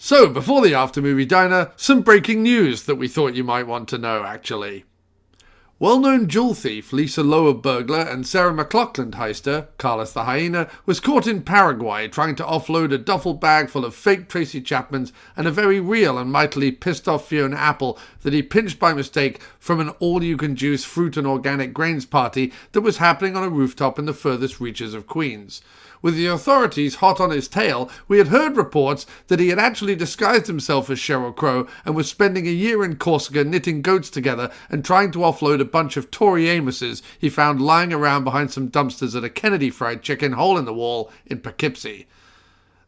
So, before the After Movie Diner, some breaking news that we thought you might want to know, actually. Well-known jewel thief Lisa Lower burglar and Sarah McLachlan heister, Carlos the Hyena, was caught in Paraguay trying to offload a duffel bag full of fake Tracy Chapmans and a very real and mightily pissed-off Fiona Apple that he pinched by mistake from an all-you-can-juice fruit and organic grains party that was happening on a rooftop in the furthest reaches of Queens. With the authorities hot on his tail, we had heard reports that he had actually disguised himself as Sheryl Crow and was spending a year in Corsica knitting goats together and trying to offload a bunch of Tory Amoses he found lying around behind some dumpsters at a Kennedy Fried Chicken hole-in-the-wall in Poughkeepsie.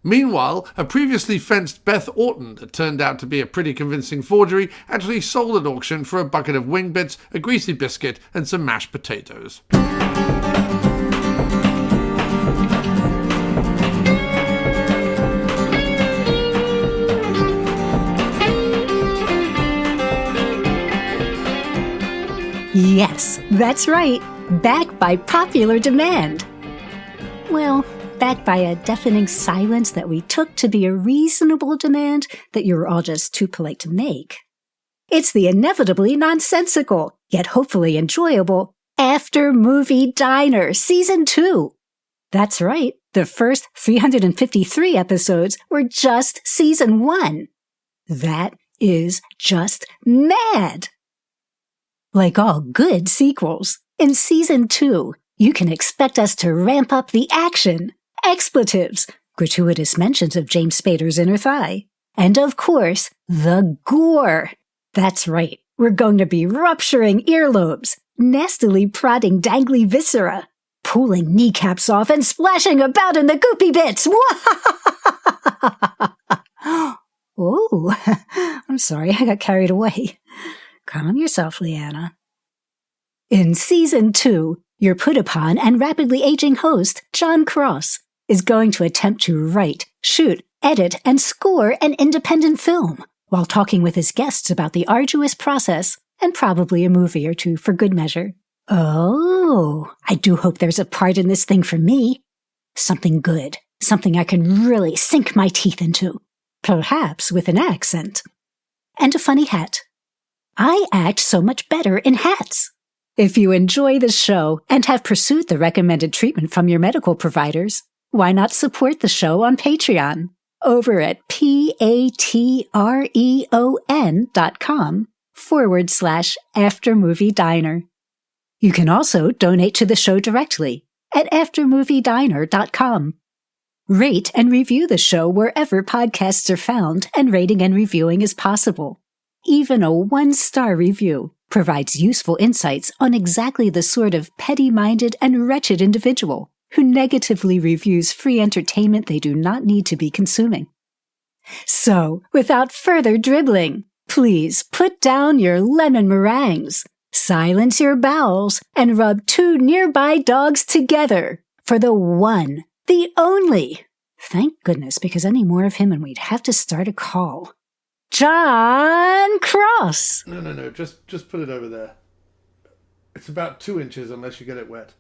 Meanwhile, a previously fenced Beth Orton that turned out to be a pretty convincing forgery actually sold at auction for a bucket of wing bits, a greasy biscuit, and some mashed potatoes. Yes, that's right. Back by popular demand. Well, back by a deafening silence that we took to be a reasonable demand that you were all just too polite to make. It's the inevitably nonsensical, yet hopefully enjoyable, After Movie Diner Season 2. That's right, the first 353 episodes were just Season 1. That is just mad! Like all good sequels, in Season 2, you can expect us to ramp up the action, expletives, gratuitous mentions of James Spader's inner thigh, and of course, the gore. That's right, we're going to be rupturing earlobes, nastily prodding dangly viscera, pulling kneecaps off and splashing about in the goopy bits. Oh, I'm sorry, I got carried away. Calm yourself, Leanna. In Season 2, your put-upon and rapidly aging host, John Cross, is going to attempt to write, shoot, edit, and score an independent film while talking with his guests about the arduous process and probably a movie or two for good measure. Oh, I do hope there's a part in this thing for me. Something good, something I can really sink my teeth into, perhaps with an accent. And a funny hat. I act so much better in hats. If you enjoy the show and have pursued the recommended treatment from your medical providers, why not support the show on Patreon over at patreon.com/aftermoviediner. You can also donate to the show directly at aftermoviediner.com. Rate and review the show wherever podcasts are found and rating and reviewing is possible. Even a 1-star review provides useful insights on exactly the sort of petty-minded and wretched individual who negatively reviews free entertainment they do not need to be consuming. So, without further dribbling, please put down your lemon meringues, silence your bowels, and rub 2 nearby dogs together for the one, the only. Thank goodness, because any more of him and we'd have to start a call. John Cross. No. Just put it over there. It's about 2 inches unless you get it wet.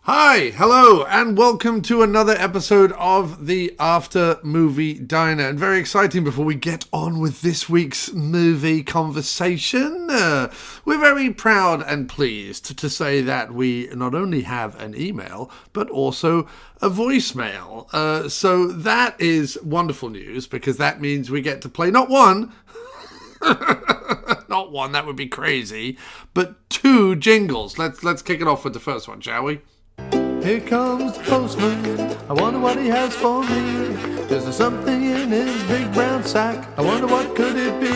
Hi, hello, and welcome to another episode of the After Movie Diner. And very exciting before we get on with this week's movie conversation. We're very proud and pleased to say that we not only have an email, but also a voicemail. So that is wonderful news because that means we get to play not one, not one, that would be crazy, but 2 jingles. Let's kick it off with the first one, shall we? Here comes the postman, I wonder what he has for me. Is there something in his big brown sack? I wonder what could it be?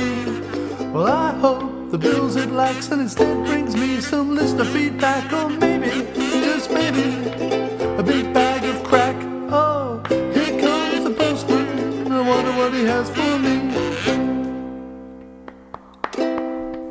Well, I hope the bills it lacks and instead brings me some listener feedback. Or maybe, just maybe, a big bag of crack. Oh, here comes the postman, I wonder what he has for me.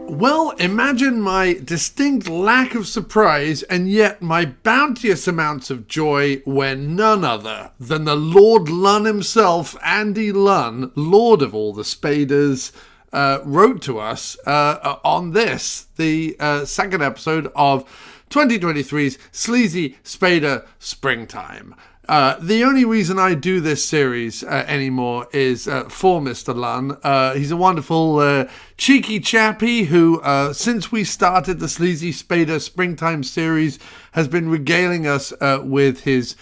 Well, imagine my distinct lack of surprise and yet my bounteous amounts of joy when none other than the Lord Lunn himself, Andy Lunn, Lord of all the Spaders, wrote to us on this, the second episode of 2023's Sleazy Spader Springtime. The only reason I do this series anymore is for Mr. Lunn. He's a wonderful, cheeky chappy who, since we started the Sleazy Spader Springtime series, has been regaling us with his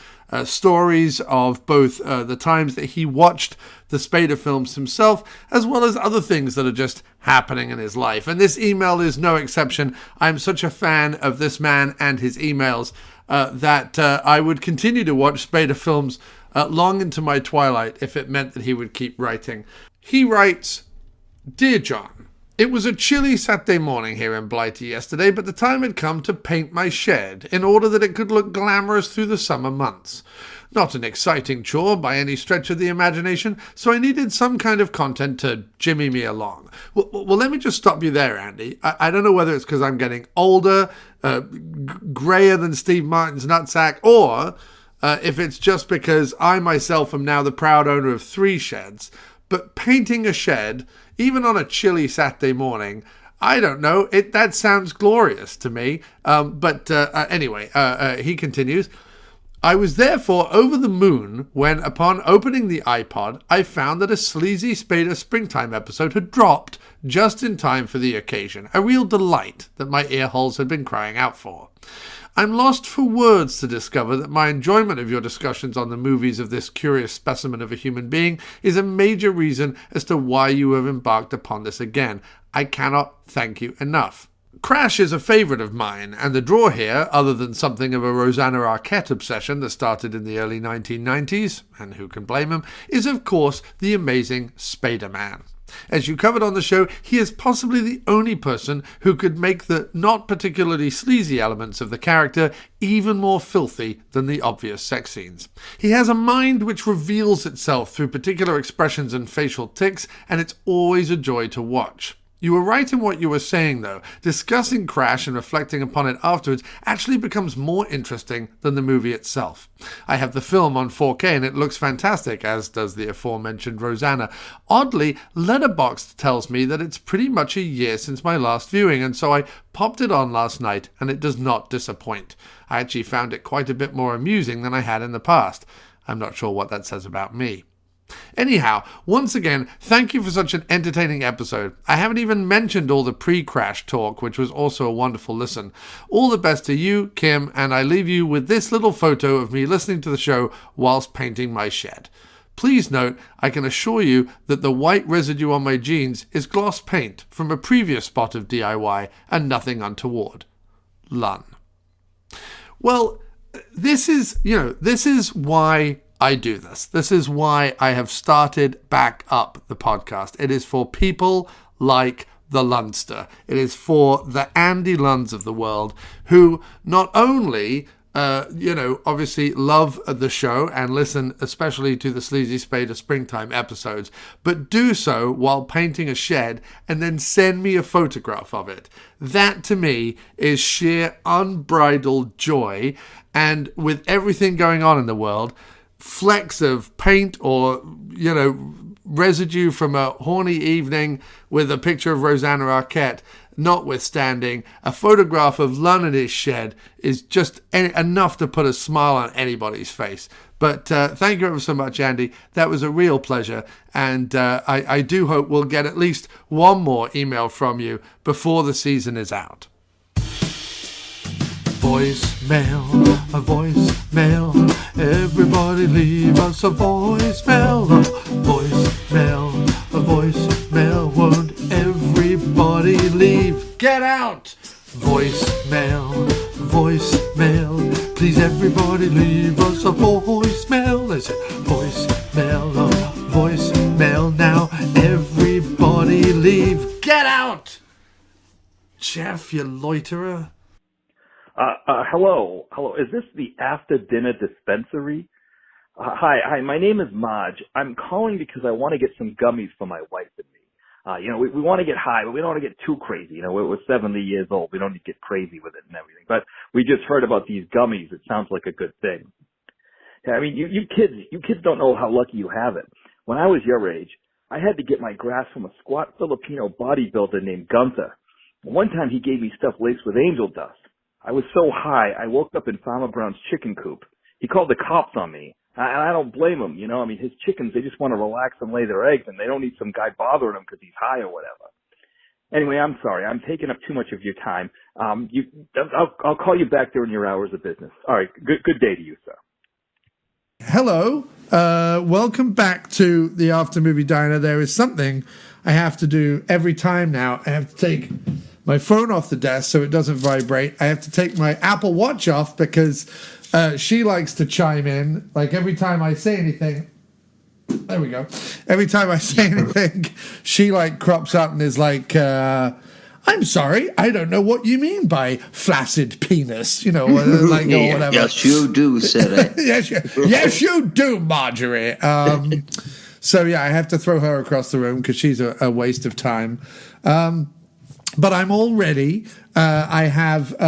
stories of both the times that he watched the Spader films himself, as well as other things that are just happening in his life. And this email is no exception. I'm such a fan of this man and his emails that I would continue to watch Spader films long into my twilight if it meant that he would keep writing. He writes, "Dear John, it was a chilly Saturday morning here in Blighty yesterday, but the time had come to paint my shed in order that it could look glamorous through the summer months. Not an exciting chore by any stretch of the imagination, so I needed some kind of content to jimmy me along." Well, let me just stop you there, Andy. I don't know whether it's because I'm getting older, grayer than Steve Martin's nutsack, or if it's just because I myself am now the proud owner of 3 sheds. But painting a shed, even on a chilly Saturday morning, I don't know, that sounds glorious to me. Anyway, he continues, "I was therefore over the moon when, upon opening the iPod, I found that a Sleazy Spader Springtime episode had dropped just in time for the occasion, a real delight that my earholes had been crying out for. I'm lost for words to discover that my enjoyment of your discussions on the movies of this curious specimen of a human being is a major reason as to why you have embarked upon this again. I cannot thank you enough. Crash is a favourite of mine, and the draw here, other than something of a Rosanna Arquette obsession that started in the early 1990s, and who can blame him, is of course the amazing Spader-Man. As you covered on the show, he is possibly the only person who could make the not particularly sleazy elements of the character even more filthy than the obvious sex scenes. He has a mind which reveals itself through particular expressions and facial tics, and it's always a joy to watch. You were right in what you were saying, though. Discussing Crash and reflecting upon it afterwards actually becomes more interesting than the movie itself. I have the film on 4K and it looks fantastic, as does the aforementioned Rosanna. Oddly, Letterboxd tells me that it's pretty much a year since my last viewing, and so I popped it on last night and it does not disappoint. I actually found it quite a bit more amusing than I had in the past. I'm not sure what that says about me. Anyhow, once again, thank you for such an entertaining episode. I haven't even mentioned all the pre-crash talk, which was also a wonderful listen. All the best to you, Kim, and I leave you with this little photo of me listening to the show whilst painting my shed. Please note, I can assure you that the white residue on my jeans is gloss paint from a previous spot of DIY and nothing untoward. Lun. Well, this is why I do this. This is why I have started back up the podcast. It is for people like the Lunster. It is for the Andy Lunns of the world who not only, obviously love the show and listen especially to the Sleazy Spader Springtime episodes, but do so while painting a shed and then send me a photograph of it. That to me is sheer unbridled joy, and with everything going on in the world, flecks of paint or, residue from a horny evening with a picture of Rosanna Arquette notwithstanding, a photograph of Lun in his shed is just enough to put a smile on anybody's face. But thank you ever so much, Andy. That was a real pleasure. And I do hope we'll get at least one more email from you before the season is out. Voicemail, a voicemail. Everybody leave us a voicemail. A voicemail, a voicemail. Won't everybody leave? Get out! Voicemail, voicemail. Please everybody leave us a voicemail. They say voicemail, a voicemail. Now everybody leave. Get out! Jeff, you loiterer. Hello. Is this the after dinner dispensary? Hi, my name is Maj. I'm calling because I want to get some gummies for my wife and me. We want to get high, but we don't want to get too crazy. We're 70 years old. We don't need to get crazy with it and everything. But we just heard about these gummies. It sounds like a good thing. I mean, you kids don't know how lucky you have it. When I was your age, I had to get my grass from a squat Filipino bodybuilder named Gunther. One time he gave me stuff laced with angel dust. I was so high, I woke up in Farmer Brown's chicken coop. He called the cops on me. And I don't blame him, you know. I mean, his chickens, they just want to relax and lay their eggs, and they don't need some guy bothering them because he's high or whatever. Anyway, I'm sorry. I'm taking up too much of your time. I'll call you back during your hours of business. All right. Good day to you, sir. Hello. Welcome back to the After Movie Diner. There is something I have to do every time now. I have to take my phone off the desk so it doesn't vibrate. I have to take my Apple Watch off because she likes to chime in. Like every time I say anything, there we go. Every time I say anything, she like crops up and is like, I'm sorry, I don't know what you mean by flaccid penis, you know, like or whatever. Yes, you do, Sarah. yes, you do, Marjorie. So yeah, I have to throw her across the room because she's a waste of time. But I'm all ready. I have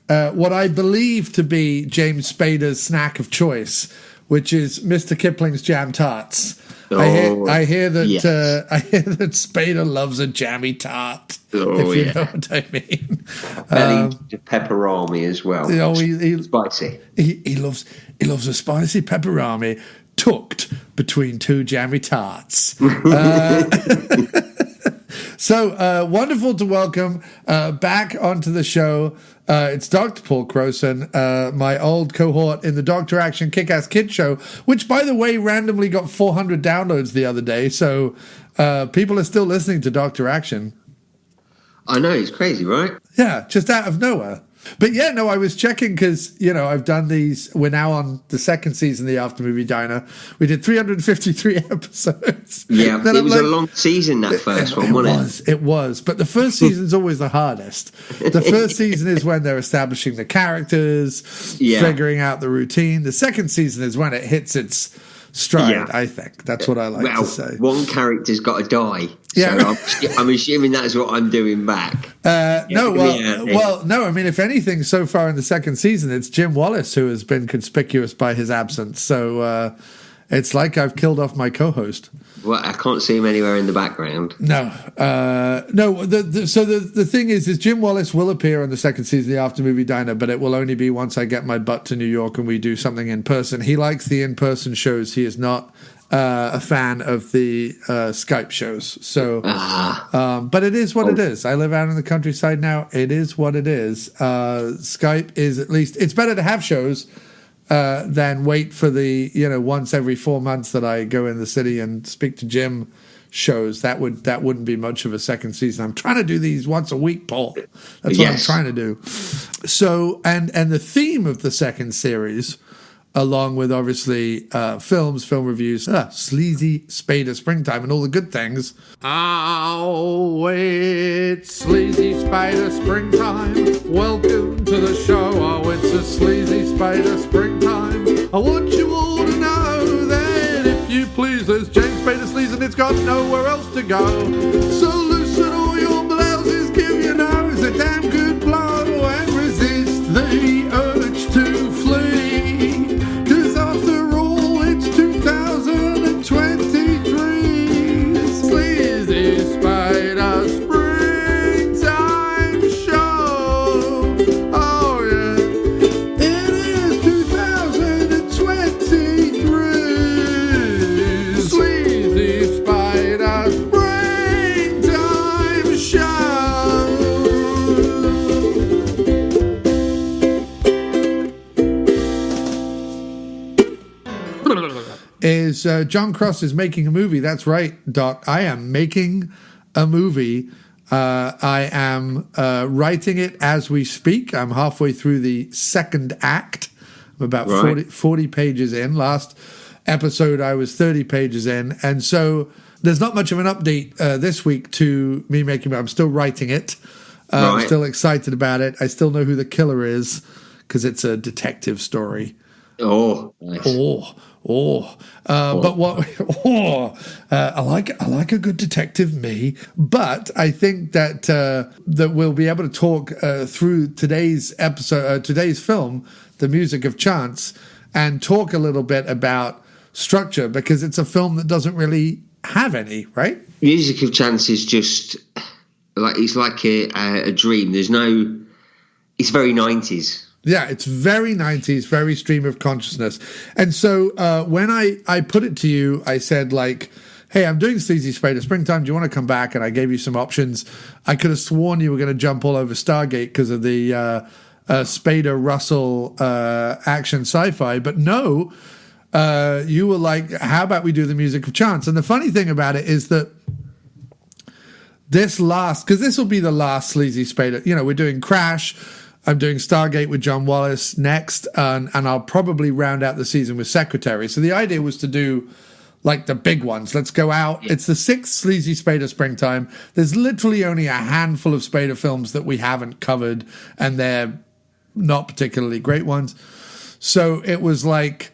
what I believe to be James Spader's snack of choice, which is Mr. Kipling's jam tarts. I hear that yes. I hear that Spader loves a jammy tart. If you know what I mean. Belly pepperami as well. You know, he spicy. He loves a spicy pepperami tucked between two jammy tarts. So wonderful to welcome back onto the show. It's Dr. Paul Crowson, my old cohort in the Dr. Action Kick-Ass Kid Show, which, by the way, randomly got 400 downloads the other day. So people are still listening to Dr. Action. I know, it's crazy, right? Yeah, just out of nowhere. But yeah, no, I was checking because, you know, I've done these. We're now on the second season of the After Movie Diner. We did 353 episodes. Yeah, it was a long season, that first one, wasn't it? It was. But the first season's always the hardest. The first season is when they're establishing the characters, figuring out the routine. The second season is when it hits its stride, I think. That's what I like to say. One character's got to die. Yeah. So I'm assuming that's what I'm doing back. No, I mean, if anything, so far in the second season, it's Jim Wallace who has been conspicuous by his absence. So it's like I've killed off my co-host. Well, I can't see him anywhere in the background. No. So the thing is Jim Wallace will appear on the second season of the After Movie Diner, but it will only be once I get my butt to New York and we do something in person. He likes the in-person shows. He is not a fan of the Skype shows. So, but it is what it is. I live out in the countryside now. It is what it is. Skype is at least, it's better to have shows than wait for the, once every 4 months that I go in the city and speak to Jim shows. That wouldn't be much of a second season. I'm trying to do these once a week, Paul. That's what I'm trying to do. So, and the theme of the second series, along with obviously film reviews, Sleazy Spader Springtime and all the good things. Oh, it's Sleazy Spader Springtime. Welcome to the show. Oh, it's a Sleazy Spader Springtime. I want you all to know that if you please, there's James Spader Sleaze and it's got nowhere else to go. So loosen all your blouses, give your nose a damn good blow and resist the urge to flee. After all, it's 2023. Sleazy Spader Springtime Show. Oh yeah, it is 2023. Sleazy Spader Springtime Show. Is John Cross is making a movie. That's right, Doc. I am making a movie. I am writing it as we speak. I'm halfway through the second act. I'm about 40 pages in. Last episode, I was 30 pages in. And so there's not much of an update this week to me making it. I'm still writing it. I'm still excited about it. I still know who the killer is because it's a detective story. Oh, nice. But what? I like a good detective, me. But I think that that we'll be able to talk through today's episode, today's film, The Music of Chance, and talk a little bit about structure because it's a film that doesn't really have any, right? Music of Chance is just like it's like a dream. There's no. It's very 90s. Yeah, it's very 90s, very stream of consciousness. And so when I put it to you, I said, like, hey, I'm doing Sleazy Spader Springtime. Do you want to come back? And I gave you some options. I could have sworn you were going to jump all over Stargate because of the Spader-Russell action sci-fi. But no, you were like, how about we do the music of chance? And the funny thing about it is that because this will be the last Sleazy Spader. You know, we're doing Crash. I'm doing Stargate with John Wallace next, and I'll probably round out the season with Secretary. So the idea was to do, like, the big ones. Let's go out. Yeah. It's the 6th Sleazy Spader Springtime. There's literally only a handful of Spader films that we haven't covered, and they're not particularly great ones. So it was like,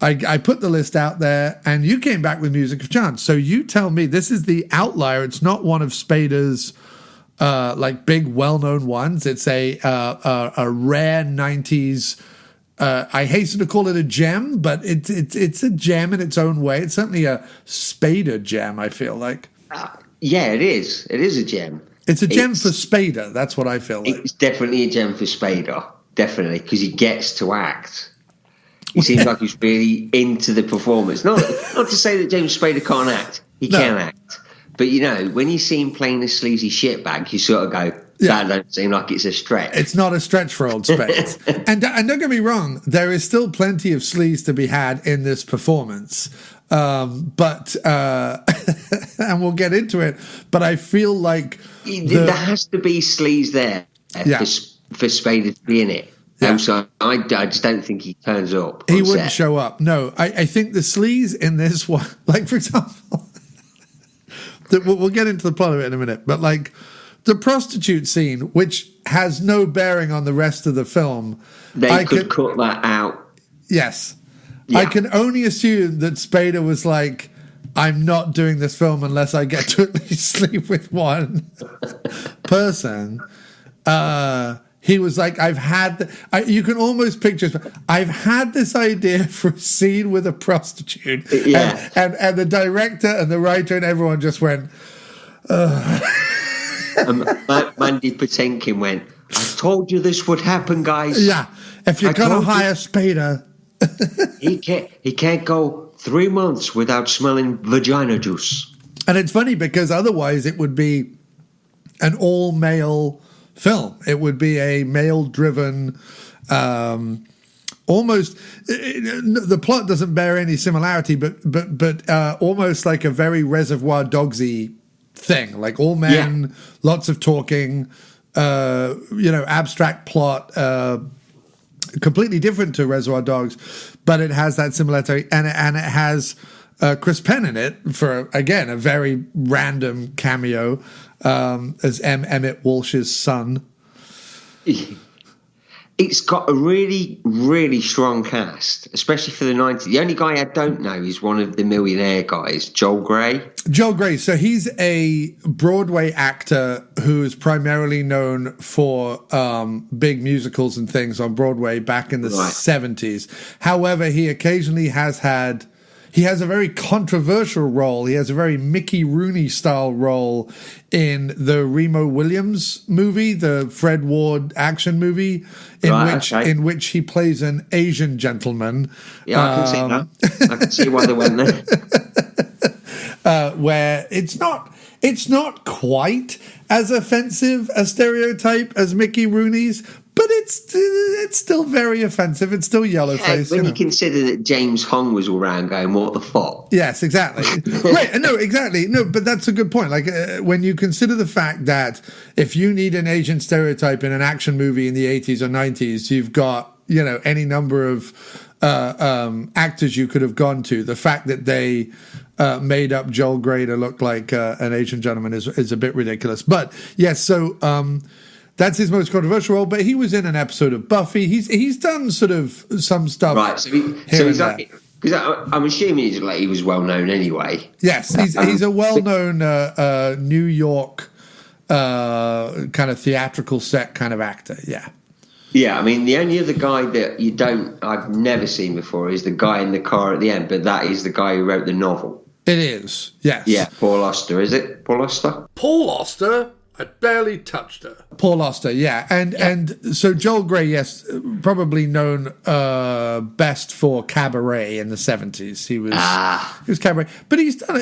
I put the list out there, and you came back with Music of Chance. So you tell me, this is the outlier. It's not one of Spader's like big, well-known ones. It's a rare 90s. I hasten to call it a gem, but it's a gem in its own way. It's certainly a Spader gem, I feel like. Yeah, it is. It is a gem. It's a gem for Spader. That's what I feel like. It's definitely a gem for Spader. Definitely, because he gets to act. He seems like he's really into the performance. Not to say that James Spader can't act. He can act. But, you know, when you see him playing a sleazy shitbag, you sort of go, that don't seem like it's a stretch. It's not a stretch for old Spades. and don't get me wrong, there is still plenty of sleaze to be had in this performance. But and we'll get into it. But I feel like there has to be sleaze there for Spader to be in it. Yeah. So I just don't think he turns up. He wouldn't show up. No, I think the sleaze in this one, like, for example, we'll get into the plot of it in a minute, but like the prostitute scene, which has no bearing on the rest of the film. They could cut that out. Yes. Yeah. I can only assume that Spader was like, I'm not doing this film unless I get to at least sleep with one person. He was like, you can almost picture, I've had this idea for a scene with a prostitute. Yeah. And the director and the writer and everyone just went, Mandy Patinkin went, I told you this would happen, guys. Yeah. If you're going to hire Spader. he can't go 3 months without smelling vagina juice. And it's funny because otherwise it would be an all-male film. It would be a male-driven, almost. The plot doesn't bear any similarity, but almost like a very Reservoir Dogsy thing. Like all men, lots of talking. Abstract plot. Completely different to Reservoir Dogs, but it has that similarity, and it has Chris Penn in it for, again, a very random cameo as Emmett Walsh's son. It's got a really, really strong cast, especially for the 90s. The only guy I don't know is one of the Millionaire guys, Joel Grey. Joel Grey. So he's a Broadway actor who is primarily known for big musicals and things on Broadway back in the 70s. However, he occasionally he has a very controversial role. He has a very Mickey Rooney style role in the Remo Williams movie, the Fred Ward action movie, in which he plays an Asian gentleman. Yeah, I can see that. I can see why they went there. Where it's not quite as offensive a stereotype as Mickey Rooney's, but it's still very offensive. It's still yellow face. When you consider that James Hong was all around going, what the fuck? Yes, exactly. Right, no, exactly. No, but that's a good point. Like, when you consider the fact that if you need an Asian stereotype in an action movie in the 80s or 90s, you've got, any number of actors you could have gone to. The fact that they made up Joel Grey to look like an Asian gentleman is a bit ridiculous. But, yes, so... that's his most controversial role, but he was in an episode of Buffy. He's done sort of some stuff. Right, so he's like, because I'm assuming he was well known anyway. Yes, he's a well known New York kind of theatrical set kind of actor. Yeah. Yeah, I mean the only other guy that I've never seen before is the guy in the car at the end, but that is the guy who wrote the novel. It is, yes. Yeah, Paul Auster, is it? Paul Auster? Paul Auster? I barely touched her. Paul Auster, yeah. And so Joel Grey, yes, probably known best for Cabaret in the 70s. He was Cabaret. But he's done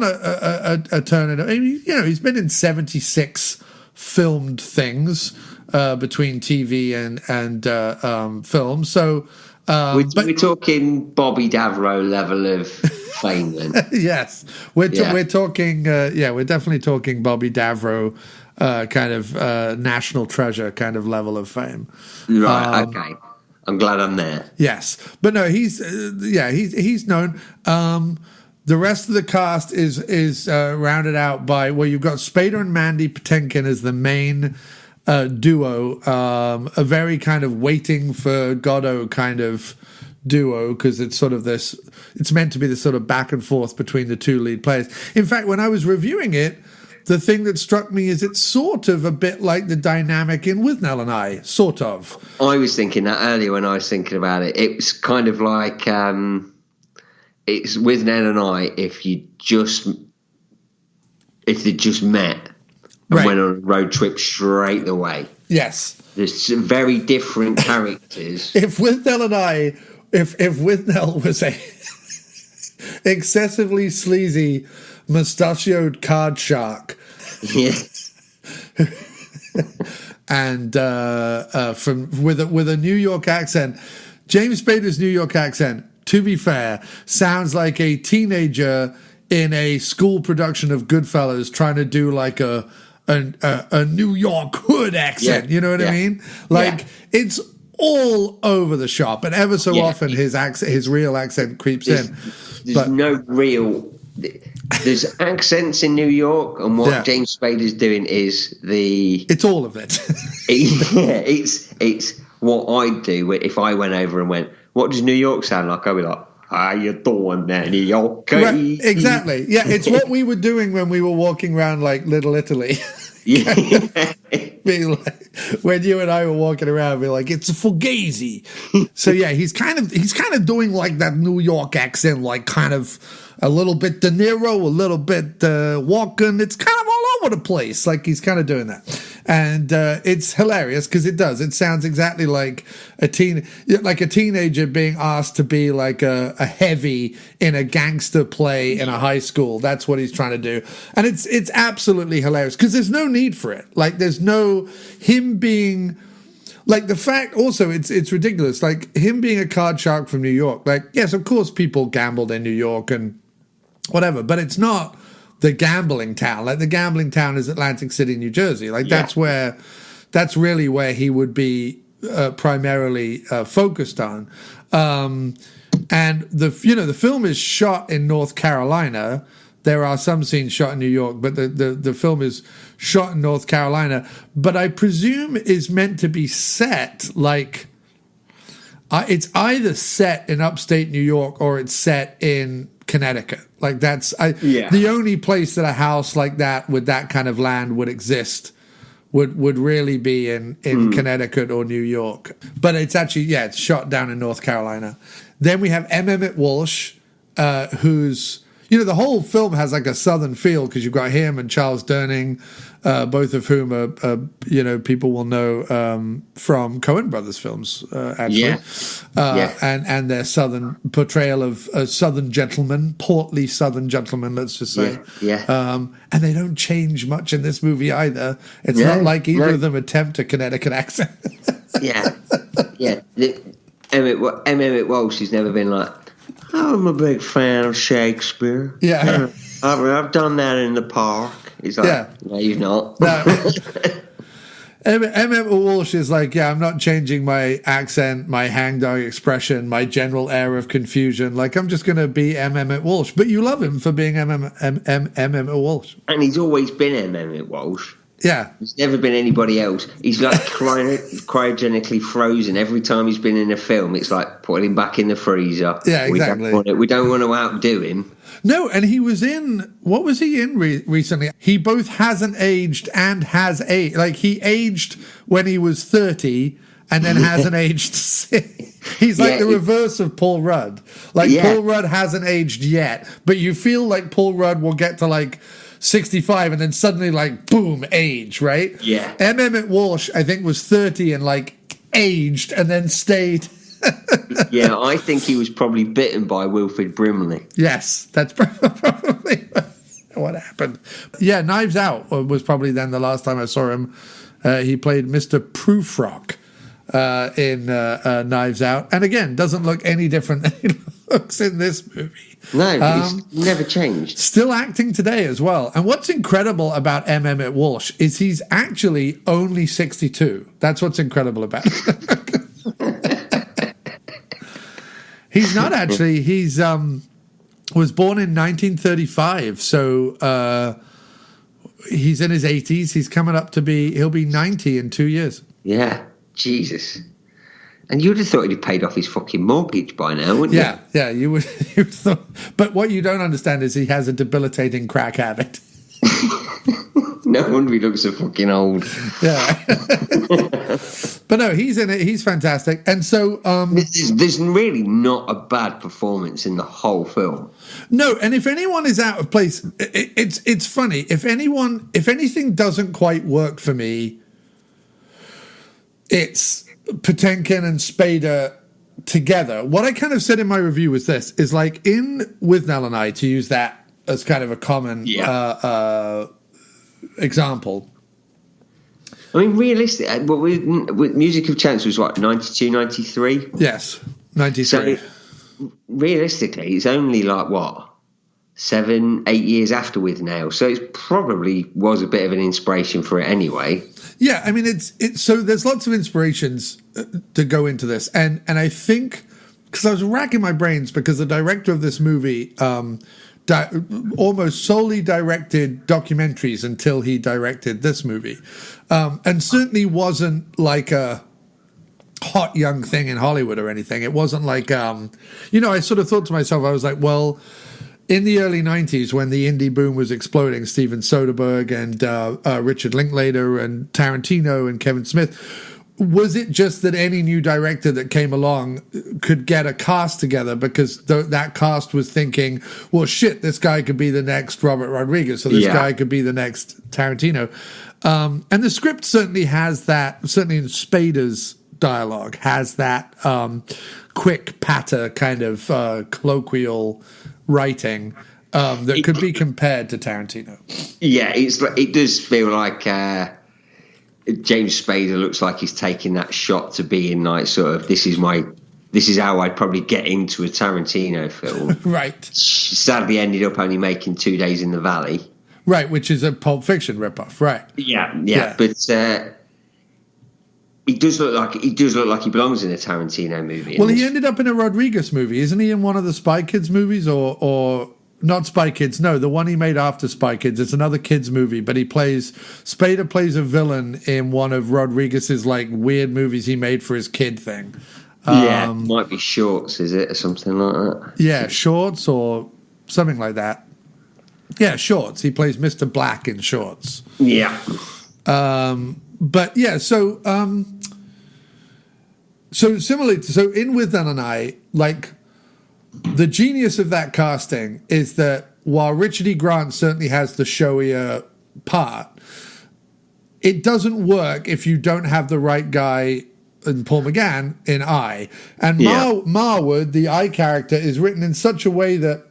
a turn in, I mean, you know, he's been in 76 filmed things between TV and film. So we're talking Bobby Davro level of fame then. Yes, we're talking. We're definitely talking Bobby Davro kind of national treasure kind of level of fame. Right. Okay. I'm glad I'm there. Yes, but no, he's known. The rest of the cast is rounded out by, well, you've got Spader and Mandy Patinkin as the main duo, a very kind of waiting for Godot kind of duo, because it's sort of this, it's meant to be this sort of back and forth between the two lead players. In fact, when I was reviewing it, the thing that struck me is it's sort of a bit like the dynamic in Withnell and I, sort of. I was thinking that earlier when I was thinking about it. It was kind of like it's Withnell and I if they just met and went on a road trip straight away. Yes. There's some very different characters. If Withnell and I, if Withnell was a excessively sleazy, mustachioed card shark, yeah, and from with a New York accent, James Spader's New York accent, to be fair, sounds like a teenager in a school production of Goodfellas trying to do like a New York hood accent. Yeah, you know what I mean? Like it's all over the shop, and ever so often his real accent creeps in. There's no real. There's accents in New York, and what James Spader's doing is it's all of it. It's what I'd do if I went over and went, what does New York sound like? I'd be like, how you doing there, New York? Right, exactly. Yeah, it's what we were doing when we were walking around like Little Italy. Being like, when you and I were walking around, being like, it's a fugazi. So yeah, he's kind of doing like that New York accent, like kind of a little bit De Niro, a little bit Walken. It's kind of all over the place. Like he's kind of doing that. And it's hilarious because it sounds exactly like a teenager being asked to be like a heavy in a gangster play in a high school. That's what he's trying to do. And it's absolutely hilarious because there's no need for it. Like there's no him being like the fact also it's ridiculous. Like him being a card shark from New York. Like, yes, of course people gambled in New York and whatever, but it's not the gambling town. Like the gambling town is Atlantic City, New Jersey. Like that's really where he would be primarily focused on. And the film is shot in North Carolina. There are some scenes shot in New York, but the film is shot in North Carolina. But I presume is meant to be set like it's either set in upstate New York or it's set in Connecticut. Like that's the only place that a house like that with that kind of land would exist would really be in Connecticut or New York. But it's actually it's shot down in North Carolina. Then we have M. Emmett Walsh, who's the whole film has like a southern feel because you've got him and Charles Durning, both of whom are people will know from Coen Brothers films actually, and their southern portrayal of a southern gentleman, portly southern gentleman, let's just say, and they don't change much in this movie either. It's not like either of them attempt a Connecticut accent. Emmett Walsh has never been like, I'm a big fan of Shakespeare. Yeah. I've done that in the park. He's like, no, you've not. No. Emmett Walsh is like, I'm not changing my accent, my hangdog expression, my general air of confusion. Like, I'm just going to be Emmett Walsh. But you love him for being Emmett Walsh. And he's always been Emmett Walsh. Yeah. There's never been anybody else. He's like cryogenically frozen. Every time he's been in a film, it's like putting him back in the freezer. Yeah, exactly. We don't want to outdo him. No, and he was in, what was he in recently? He both hasn't aged and has aged. Like, he aged when he was 30 and then hasn't aged since. He's like the reverse of Paul Rudd. Like, Paul Rudd hasn't aged yet, but you feel like Paul Rudd will get to, like, 65, and then suddenly, like, boom, age, right? Yeah. M. Emmett Walsh, I think, was 30 and, like, aged and then stayed. Yeah, I think he was probably bitten by Wilfred Brimley. Yes, that's probably what happened. Yeah, Knives Out was probably then the last time I saw him. He played Mr. Prufrock in Knives Out. And again, doesn't look any different than he looks in this movie. No, he's never changed. Still acting today as well. And what's incredible about M. Emmett Walsh is he's actually only 62. That's what's incredible about it. He's not actually. He's was born in 1935, so he's in his 80s. He's coming up to he'll be 90 in 2 years. Yeah, Jesus. And you'd have thought he'd paid off his fucking mortgage by now, wouldn't you? Yeah, you would thought. But what you don't understand is he has a debilitating crack habit. No wonder he looks so fucking old. Yeah. But no, he's in it. He's fantastic. And so there's really not a bad performance in the whole film. No, and if anyone is out of place, it's funny. If anything doesn't quite work for me, it's Patinkin and Spader together. What I kind of said in my review was this, is like in With Nell and I, to use that as kind of a common example. I mean, realistic. With Music of Chance was what, 92, 93? Yes, 93. So realistically, it's only like what, 7, 8 years after With Nell. So it probably was a bit of an inspiration for it anyway. Yeah, I mean, it's so there's lots of inspirations to go into this, and I think because I was racking my brains because the director of this movie almost solely directed documentaries until he directed this movie, and certainly wasn't like a hot young thing in Hollywood or anything. It wasn't like I sort of thought to myself, I was like, well, in the early 90s when the indie boom was exploding, Steven Soderbergh and Richard Linklater and Tarantino and Kevin Smith, was it just that any new director that came along could get a cast together because that cast was thinking, well, shit, this guy could be the next Robert Rodriguez, or this guy could be the next Tarantino. And the script certainly has that, certainly in Spader's dialogue, has that quick patter kind of colloquial writing that could be compared to Tarantino. Yeah, it does feel like James Spader looks like he's taking that shot to be in like sort of this is how I'd probably get into a Tarantino film. Right. Sadly ended up only making 2 Days in the Valley. Right, which is a Pulp Fiction ripoff, right. Yeah. But he does look like he belongs in a Tarantino movie. Well, he ended up in a Rodriguez movie. Isn't he in one of the Spy Kids movies or not Spy Kids? No, the one he made after Spy Kids. It's another kids movie, but Spader plays a villain in one of Rodriguez's like weird movies he made for his kid thing. Might be Shorts, is it, or something like that? Yeah, Shorts or something like that. Yeah, Shorts. He plays Mr. Black in Shorts. Yeah. But yeah, so similarly, so in With Nell and I, like the genius of that casting is that while Richard E. Grant certainly has the showier part, it doesn't work if you don't have the right guy in Paul McGann in I. And Marwood, the I character, is written in such a way that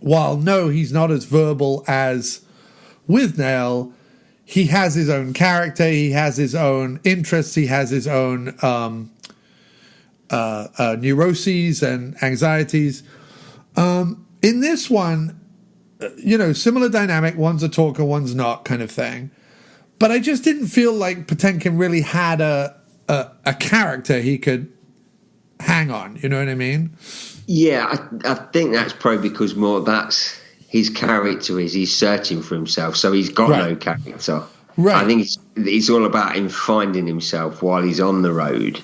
while no, he's not as verbal as With Nell, he has his own character, he has his own interests, he has his own neuroses and anxieties. In this one, similar dynamic, one's a talker, one's not kind of thing. But I just didn't feel like Patinkin really had a character he could hang on, you know what I mean? Yeah, I think that's probably because more that's his character is he's searching for himself, so he's got no character. Right. I think it's all about him finding himself while he's on the road,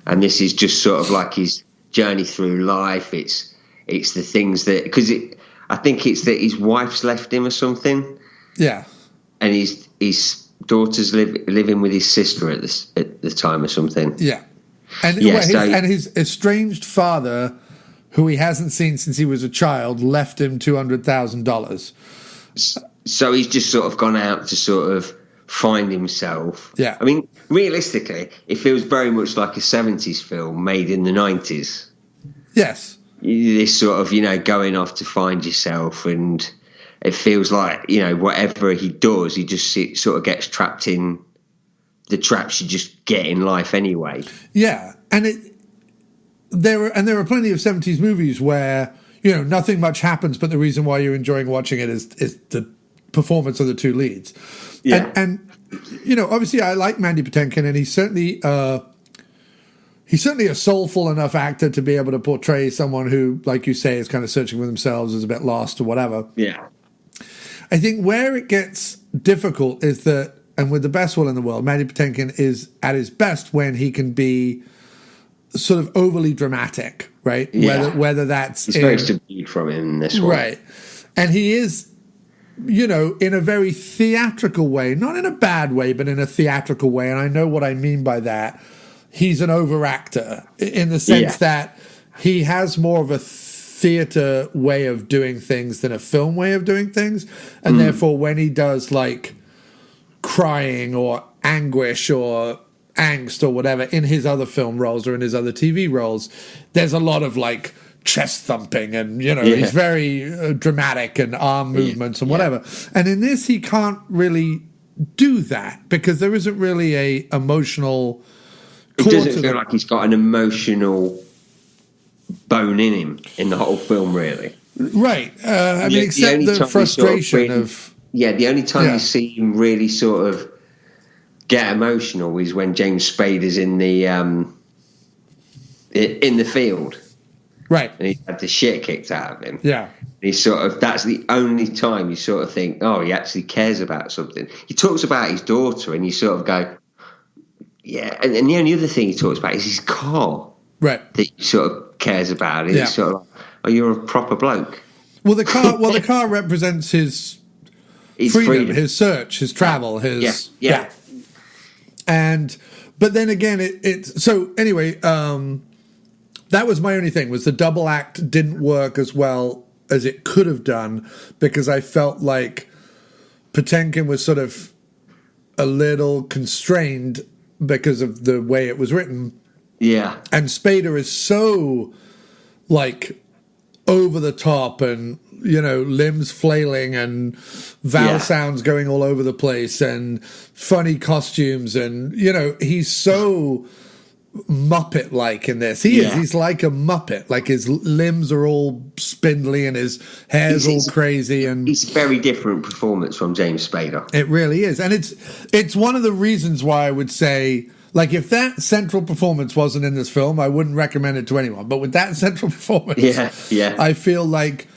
and this is just sort of like his journey through life. It's the things that I think it's that his wife's left him or something. Yeah, and his daughter's living with his sister at the time or something. Yeah, and his estranged father, who he hasn't seen since he was a child, left him $200,000. So he's just sort of gone out to sort of find himself. Yeah. I mean, realistically, it feels very much like a 70s film made in the 90s. Yes. This sort of, going off to find yourself, and it feels like, whatever he does, he just sort of gets trapped in the traps you just get in life anyway. Yeah. And there are plenty of 70s movies where, nothing much happens, but the reason why you're enjoying watching it is the performance of the two leads. Yeah. And obviously I like Mandy Patinkin, and he's certainly a soulful enough actor to be able to portray someone who, like you say, is kind of searching for themselves, is a bit lost or whatever. Yeah. I think where it gets difficult is that, and with the best will in the world, Mandy Patinkin is at his best when he can be sort of overly dramatic, right? Yeah. Whether that's it's very subdued from him in this one. Right. And he is, in a very theatrical way, not in a bad way, but in a theatrical way. And I know what I mean by that. He's an overactor in the sense that he has more of a theater way of doing things than a film way of doing things. And therefore, when he does like crying or anguish or angst or whatever in his other film roles or in his other TV roles, there's a lot of like chest thumping and, he's very dramatic and arm movements and whatever. And in this, he can't really do that because there isn't really a emotional... It doesn't feel like he's got an emotional bone in him in the whole film, really. Right. I mean, except the frustration of... Yeah, the only time you see him really sort of get emotional is when James Spader's in the field. Right. And he had the shit kicked out of him. Yeah. He's sort of, that's the only time you sort of think, oh, he actually cares about something. He talks about his daughter and you sort of go, yeah. And the only other thing he talks about is his car. Right. That he sort of cares about. And he's sort of like, oh, you're a proper bloke. Well, the car represents his freedom, his search, his travel, his... Yeah. But then again, so anyway, that was my only thing, was the double act didn't work as well as it could have done because I felt like Patinkin was sort of a little constrained because of the way it was written. Yeah. And Spader is so, like, over the top and, limbs flailing and vowel sounds going all over the place and funny costumes. And, he's so Muppet-like in this. He is. He's like a Muppet. Like, his limbs are all spindly and his hair's all crazy. And it's a very different performance from James Spader. It really is. And it's one of the reasons why I would say... Like, if that central performance wasn't in this film, I wouldn't recommend it to anyone. But with that central performance, I feel like...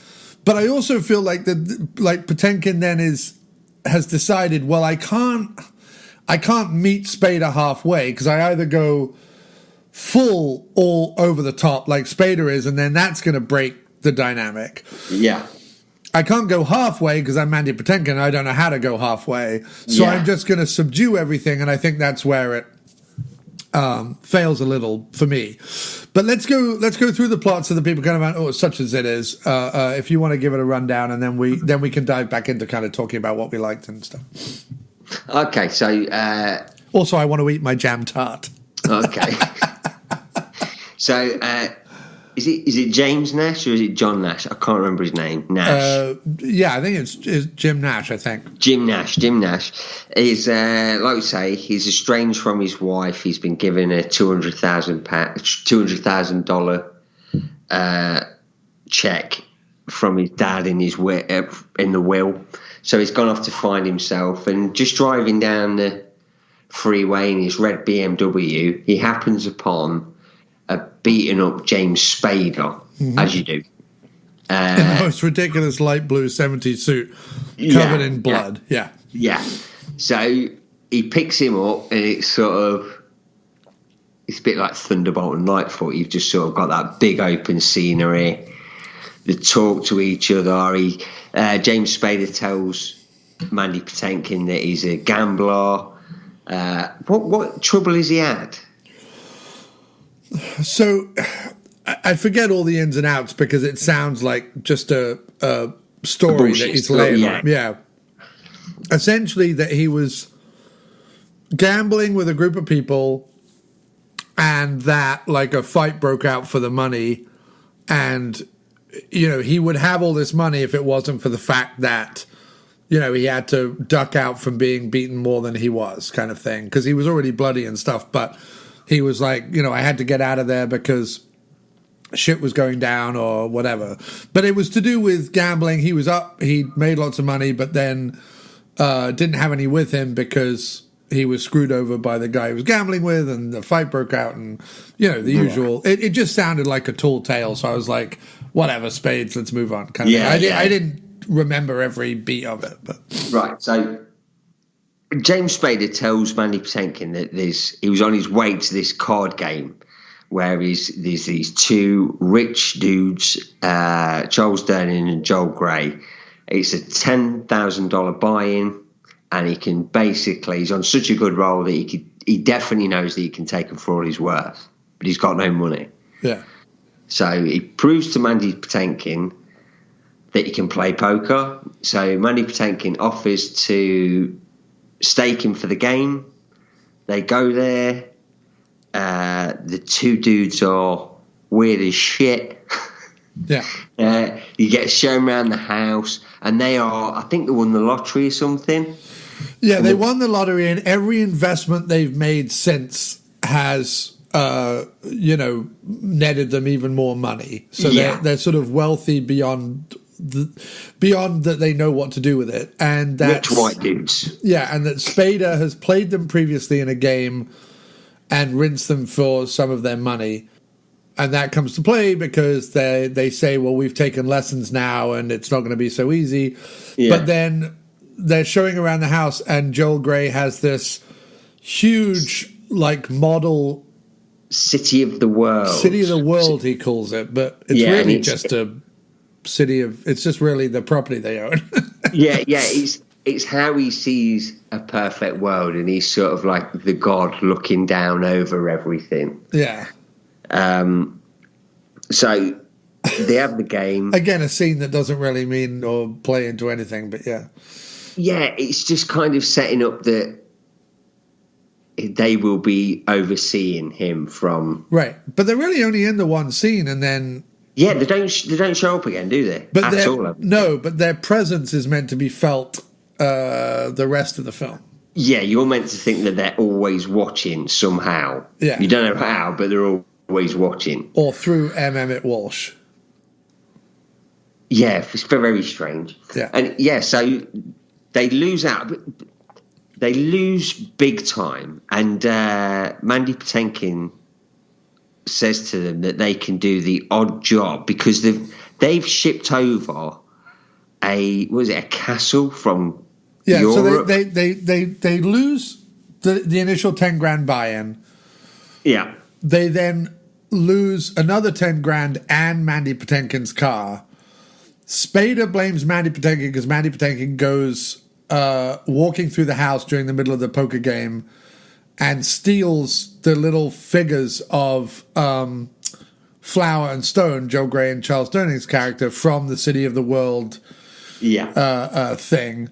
But I also feel like Patinkin then has decided, well, I can't meet Spader halfway because I either go full all over the top like Spader is, and then that's going to break the dynamic. Yeah. I can't go halfway because I'm Mandy Patinkin. I don't know how to go halfway. So I'm just going to subdue everything, and I think that's where it fails a little for me. But let's go through the plot so that people kind of such as it is. If you want to give it a rundown, and then we can dive back into kind of talking about what we liked and stuff. Okay, so also I want to eat my jam tart. Okay. So is it James Nash or is it John Nash? I can't remember his name. Nash. Yeah, I think it's Jim Nash. I think Jim Nash is like we say, he's estranged from his wife. He's been given a $200,000 check from his dad in the will. So he's gone off to find himself, and just driving down the freeway in his red BMW, he happens upon a beaten up James Spader, as you do. In the most ridiculous light blue 70s suit, covered in blood. Yeah. So he picks him up, and it's a bit like Thunderbolt and Lightfoot. You've just sort of got that big open scenery. They talk to each other. James Spader tells Mandy Patinkin that he's a gambler. What trouble has he had? So I forget all the ins and outs because it sounds like just a story that he's laying on. Yeah. essentially that he was gambling with a group of people, and that like a fight broke out for the money, and he would have all this money if it wasn't for the fact that he had to duck out from being beaten more than he was, kind of thing, because he was already bloody and stuff, but he was like, I had to get out of there because shit was going down or whatever. But it was to do with gambling. He was up, he made lots of money, but then didn't have any with him because he was screwed over by the guy he was gambling with, and the fight broke out, and the usual. It just sounded like a tall tale, so I was like, whatever, Spades, let's move on. Kind of thing. I didn't remember every beat of it, but right. So James Spader tells Mandy Patinkin that he was on his way to this card game where there's these two rich dudes, Charles Durning and Joel Grey. It's a $10,000 buy-in. And he's on such a good roll that he definitely knows that he can take him for all he's worth, but he's got no money. Yeah. So he proves to Mandy Patinkin that he can play poker. So Mandy Patinkin offers to stake him for the game. They go there. The two dudes are weird as shit. Yeah. He gets shown around the house, and I think they won the lottery or something. Yeah, they won the lottery, and every investment they've made since has, netted them even more money. So they're sort of wealthy beyond that they know what to do with it. And that's rich white dudes. Yeah, and that Spader has played them previously in a game and rinsed them for some of their money. And that comes to play because they say, well, we've taken lessons now and it's not going to be so easy. Yeah. But then they're showing around the house, and Joel Grey has this huge, like, model city of the world. He calls it, but it's really just a city of. It's just really the property they own. yeah. It's how he sees a perfect world, and he's sort of like the god looking down over everything. Yeah. So they have the game again. A scene that doesn't really mean or play into anything, but yeah. Yeah, it's just kind of setting up that they will be overseeing him from right, but they're really only in the one scene, and then they don't show up again, do they? But but their presence is meant to be felt the rest of the film. Yeah, you're meant to think that they're always watching somehow. Yeah, you don't know how, but they're always watching, or through M. Emmett Walsh. Yeah, it's very strange. Yeah, and so. They lose out. They lose big time. And Mandy Patinkin says to them that they can do the odd job because they've shipped over a castle from Europe. So they lose the initial 10 grand buy-in. Yeah. They then lose another 10 grand and Mandy Patinkin's car. Spader blames Mandy Patinkin because Mandy Patinkin goes walking through the house during the middle of the poker game and steals the little figures of Flower and Stone, Joe Grey and Charles Durning's character, from the City of the World thing.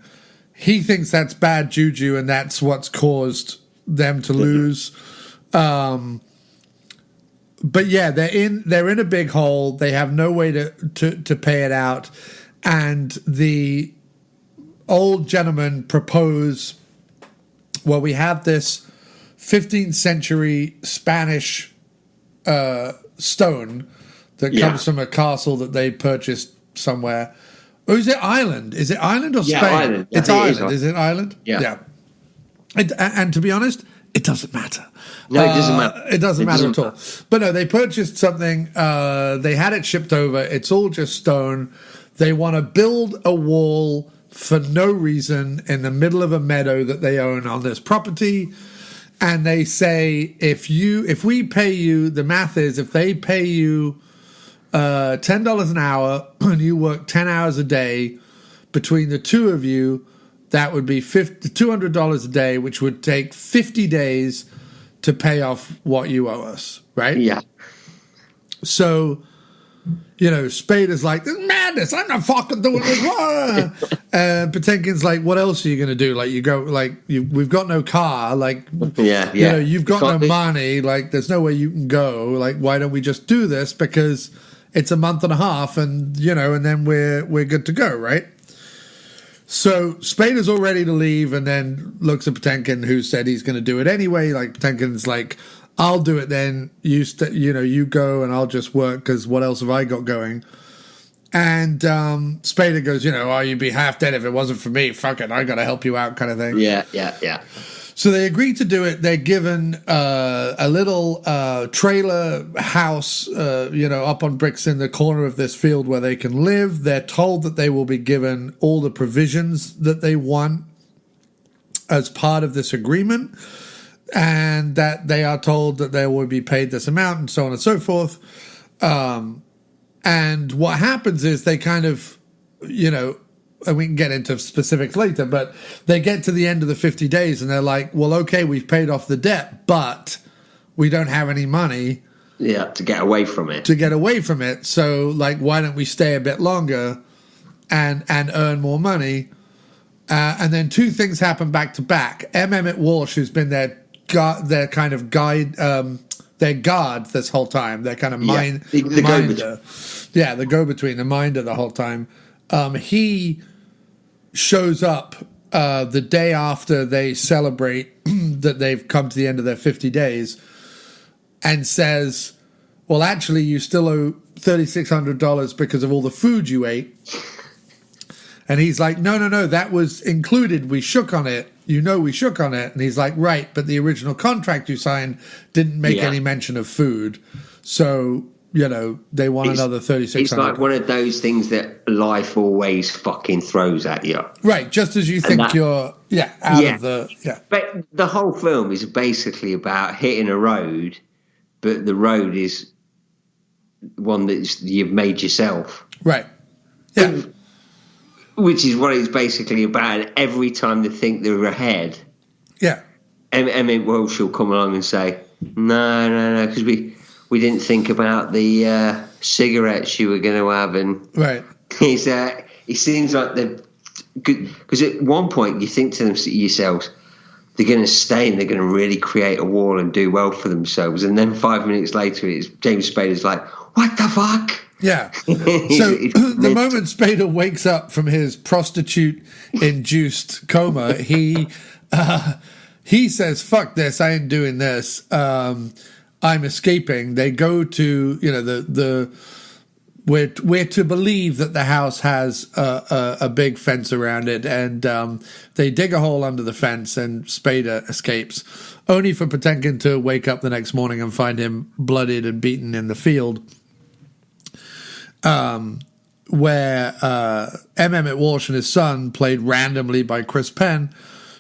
He thinks that's bad juju, and that's what's caused them to lose. But yeah, they're in a big hole. They have no way to pay it out, and the old gentlemen propose. Well, we have this 15th century Spanish stone that comes from a castle that they purchased somewhere. Or is it Ireland? Is it Ireland or Spain? Ireland. It's Ireland. Is it Ireland? Yeah. And to be honest, it doesn't matter. No, it doesn't matter. It doesn't matter at all. But no, they purchased something. They had it shipped over. It's all just stone. They want to build a wall for no reason in the middle of a meadow that they own on this property. And they say, if we pay you, the math is, if they pay you $10 an hour and you work 10 hours a day, between the two of you, that would be $200 a day, which would take 50 days to pay off what you owe us, right? Yeah. So Spader's like, this is madness. I'm not fucking doing this. Patinkin's like, what else are you going to do? Like, we've got no car. Like, you've got no money. Like, there's no way you can go. Like, why don't we just do this? Because it's a month and a half, and then we're good to go, right? So Spader's all ready to leave, and then looks at Patinkin, who said he's going to do it anyway. Like, Patinkin's like, I'll do it then. You go, and I'll just work, because what else have I got going? And Spader goes, you'd be half dead if it wasn't for me. Fuck it, I got to help you out, kind of thing. Yeah. So they agree to do it. They're given a little trailer house, up on bricks in the corner of this field where they can live. They're told that they will be given all the provisions that they want as part of this agreement, and that they are told that they will be paid this amount, and so on and so forth. And what happens is they kind of, and we can get into specifics later, but they get to the end of the 50 days and they're like, well, okay, we've paid off the debt, but we don't have any money. Yeah, to get away from it. So, like, why don't we stay a bit longer and earn more money? And then two things happen back to back. M. Emmett Walsh, who's been their kind of guide, their guard this whole time, their kind of minder. The go-between, the minder the whole time. He shows up the day after they celebrate that they've come to the end of their 50 days and says, well, actually, you still owe $3,600 because of all the food you ate. And he's like, no, that was included. We shook on it. We shook on it. And he's like, right, but the original contract you signed didn't make any mention of food. So... they want another $3,600. It's like one of those things that life always fucking throws at you. Right, just as you think you're out of the... Yeah. But the whole film is basically about hitting a road, but the road is one that you've made yourself. Right. Yeah. Which is what it's basically about. And every time they think they're ahead, Emmett Walsh will come along and say, no, because we didn't think about the cigarettes you were going to have, and right. It seems like because at one point you think to yourselves, they're going to stay and they're going to really create a wall and do well for themselves, and then 5 minutes later, it's James Spader's like, what the fuck? Yeah. So the moment Spader wakes up from his prostitute-induced coma, he says, "Fuck this! I ain't doing this." I'm escaping. They go to, we're to believe that the house has a big fence around it, and they dig a hole under the fence, and Spader escapes, only for Patinkin to wake up the next morning and find him bloodied and beaten in the field, where M. Emmett Walsh and his son, played randomly by Chris Penn,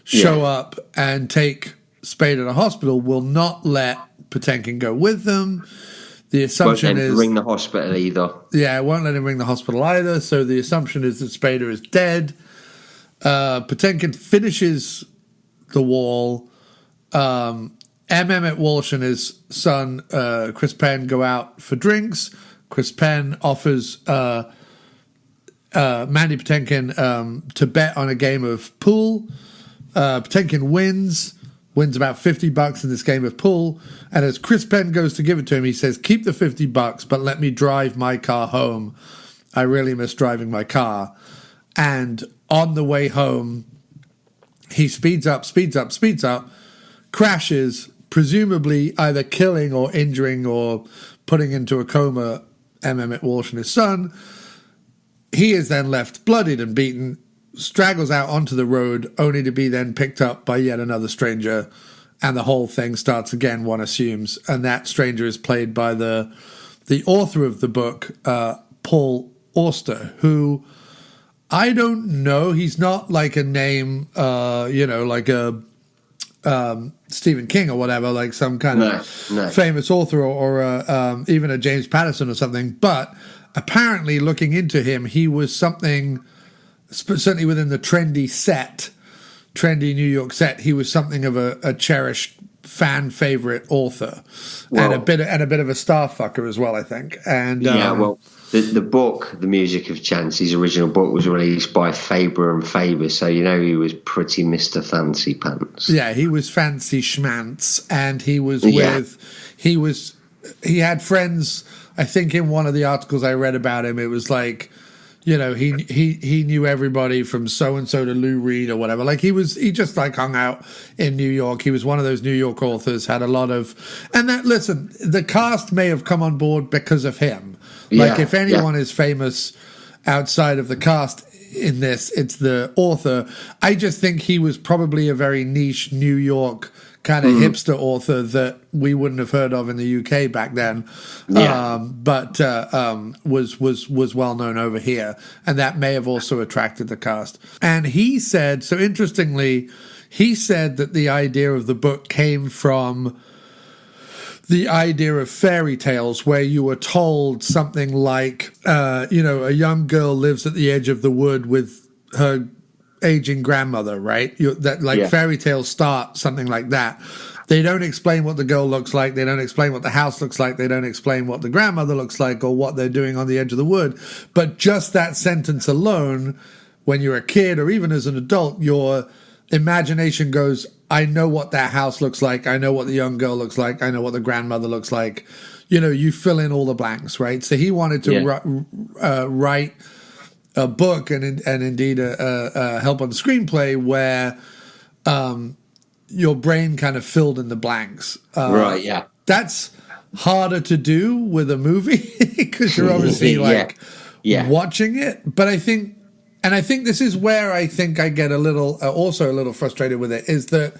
show up and take Spader to hospital. Will not let Patinkin go with them. The assumption is... ring the hospital either. Yeah, it won't let him ring the hospital either. So the assumption is that Spader is dead. Patinkin finishes the wall. M. Emmett Walsh and his son, Chris Penn, go out for drinks. Chris Penn offers Mandy Patinkin to bet on a game of pool. Patinkin wins about $50 in this game of pool, and as Chris Penn goes to give it to him, he says, keep the $50, but let me drive my car home. I really miss driving my car. And on the way home, he speeds up, crashes, presumably either killing or injuring or putting into a coma M. Emmett Walsh and his son. He is then left bloodied and beaten, straggles out onto the road, only to be then picked up by yet another stranger, and the whole thing starts again, one assumes, and that stranger is played by the author of the book, Paul Auster, who I don't know, he's not like a name, like a Stephen King or whatever, like some kind of famous author or even a James Patterson or something, but apparently looking into him, he was something... certainly within the trendy New York set, he was something of a cherished fan favorite author, and a bit of a star fucker as well, I think. And the book, The Music of Chance, his original book was released by Faber and Faber, so he was pretty Mr. Fancy Pants. Yeah, he was fancy schmantz, and he was he had friends. I think in one of the articles I read about him, it was like, he knew everybody from so and so to Lou Reed or whatever. Like he just like hung out in New York. He was one of those New York authors. Had a lot of, listen, the cast may have come on board because of him. Like if anyone is famous outside of the cast in this, it's the author. I just think he was probably a very niche New York kind of hipster author that we wouldn't have heard of in the UK back then, but was well known over here, and that may have also attracted the cast. And he said, so interestingly, he said that the idea of the book came from the idea of fairy tales, where you were told something like, a young girl lives at the edge of the wood with her aging grandmother, right? Fairy tales start something like that. They don't explain what the girl looks like. They don't explain what the house looks like. They don't explain what the grandmother looks like or what they're doing on the edge of the wood. But just that sentence alone, when you're a kid or even as an adult, your imagination goes, I know what that house looks like. I know what the young girl looks like. I know what the grandmother looks like. You fill in all the blanks, right? So he wanted to write a book and indeed a help on the screenplay where your brain kind of filled in the blanks. Right, yeah. That's harder to do with a movie because you're obviously watching it. But I think this is where I think I get also a little frustrated with it, is that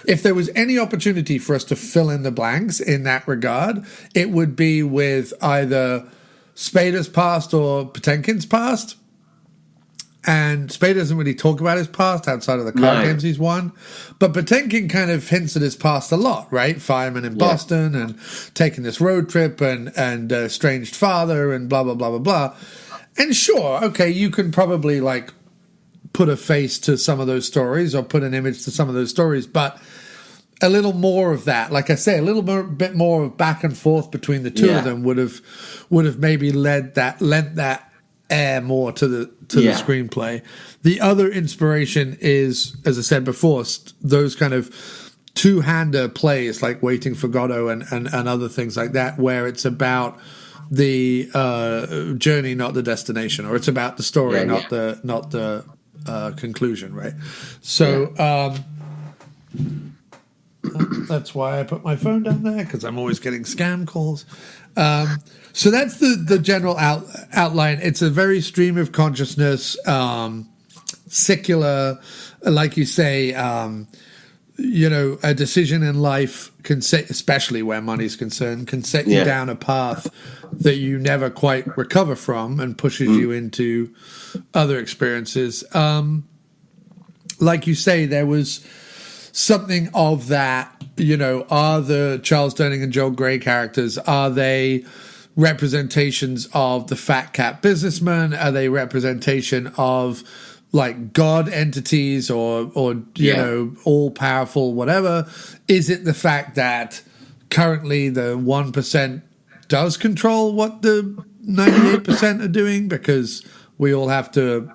if there was any opportunity for us to fill in the blanks in that regard, it would be with either Spader's past or Patinkin's past. And Spader doesn't really talk about his past outside of the card games he's won. But Patinkin kind of hints at his past a lot, right? Fireman in Boston and taking this road trip and estranged father and blah, blah, blah, blah, blah. And sure, okay, you can probably like put a face to some of those stories or put an image to some of those stories, but a little more of that, like I say, a little bit more of back and forth between the two of them would have maybe lent that air more to the screenplay. The other inspiration is, as I said before, those kind of two-hander plays like Waiting for Godot and other things like that, where it's about the journey, not the destination, or it's about the story, not the conclusion, right? So that's why I put my phone down there, because I'm always getting scam calls. So that's the general outline. It's a very stream of consciousness, secular, like you say, a decision in life can set, especially where money's concerned, can set you down a path that you never quite recover from and pushes you into other experiences. Like you say, there was something of that, are the Charles Durning and Joel Grey characters, are they representations of the fat cat businessman? Are they representation of like God entities or all powerful whatever? Is it the fact that currently the 1% does control what the 98% are doing, because we all have to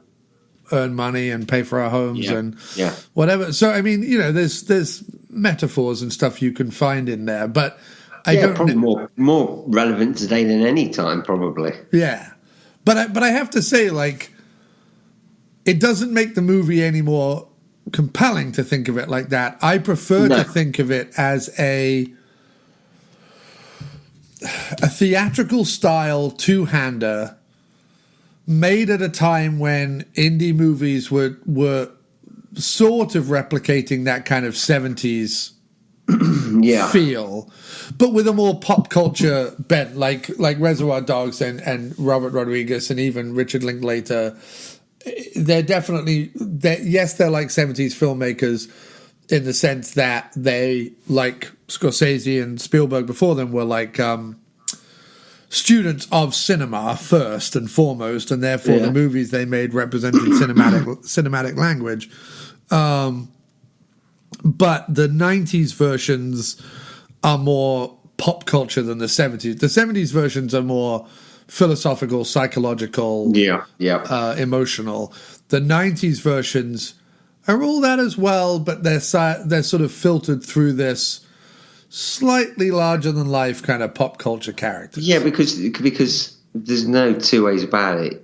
earn money and pay for our homes and whatever? So I mean, there's metaphors and stuff you can find in there, but I don't probably more relevant today than any time, probably. Yeah, but I have to say, like, it doesn't make the movie any more compelling to think of it like that. I prefer to think of it as a theatrical style two-hander made at a time when indie movies were sort of replicating that kind of 70s feel, but with a more pop culture bent, like Reservoir Dogs and Robert Rodriguez and even Richard Linklater. They're definitely, they're like 70s filmmakers in the sense that they, like Scorsese and Spielberg before them, were like students of cinema first and foremost, and therefore the movies they made represented cinematic language. but the 90s versions are more pop culture than the 70s. The 70s versions are more philosophical, psychological, emotional. The 90s versions are all that as well, but they're sort of filtered through this slightly larger than life kind of pop culture characters. Yeah, because there's no two ways about it.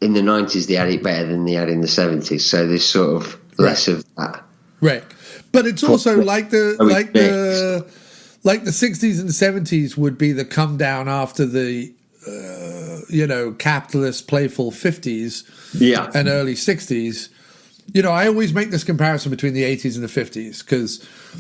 In the 90s, they had it better than they had in the 70s, so there's sort of less of that. Right, but it's also like the 60s and 70s would be the come down after the capitalist playful 50s and early 60s. I always make this comparison between the 80s and the 50s because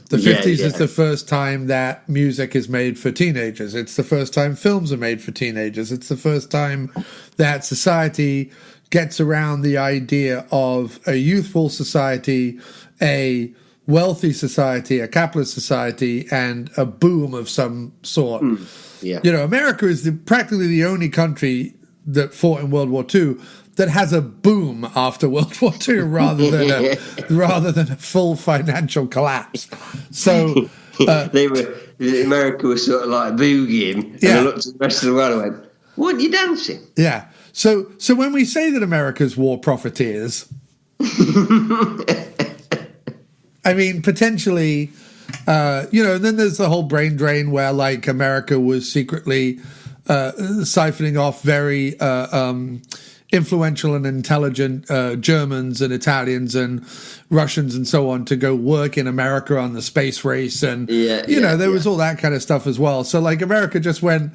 the 50s is the first time that music is made for teenagers. It's the first time films are made for teenagers. It's the first time that society gets around the idea of a youthful society, a wealthy society, a capitalist society, and a boom of some sort. America is practically the only country that fought in World War II that has a boom after World War II rather than a full financial collapse. So America was sort of like boogieing, and I looked at the rest of the world and went, "What are you dancing?" Yeah. So when we say that America's war profiteers, I mean potentially, and then there's the whole brain drain where like America was secretly siphoning off very influential and intelligent Germans and Italians and Russians and so on to go work in America on the space race, and there was all that kind of stuff as well. So like America just went,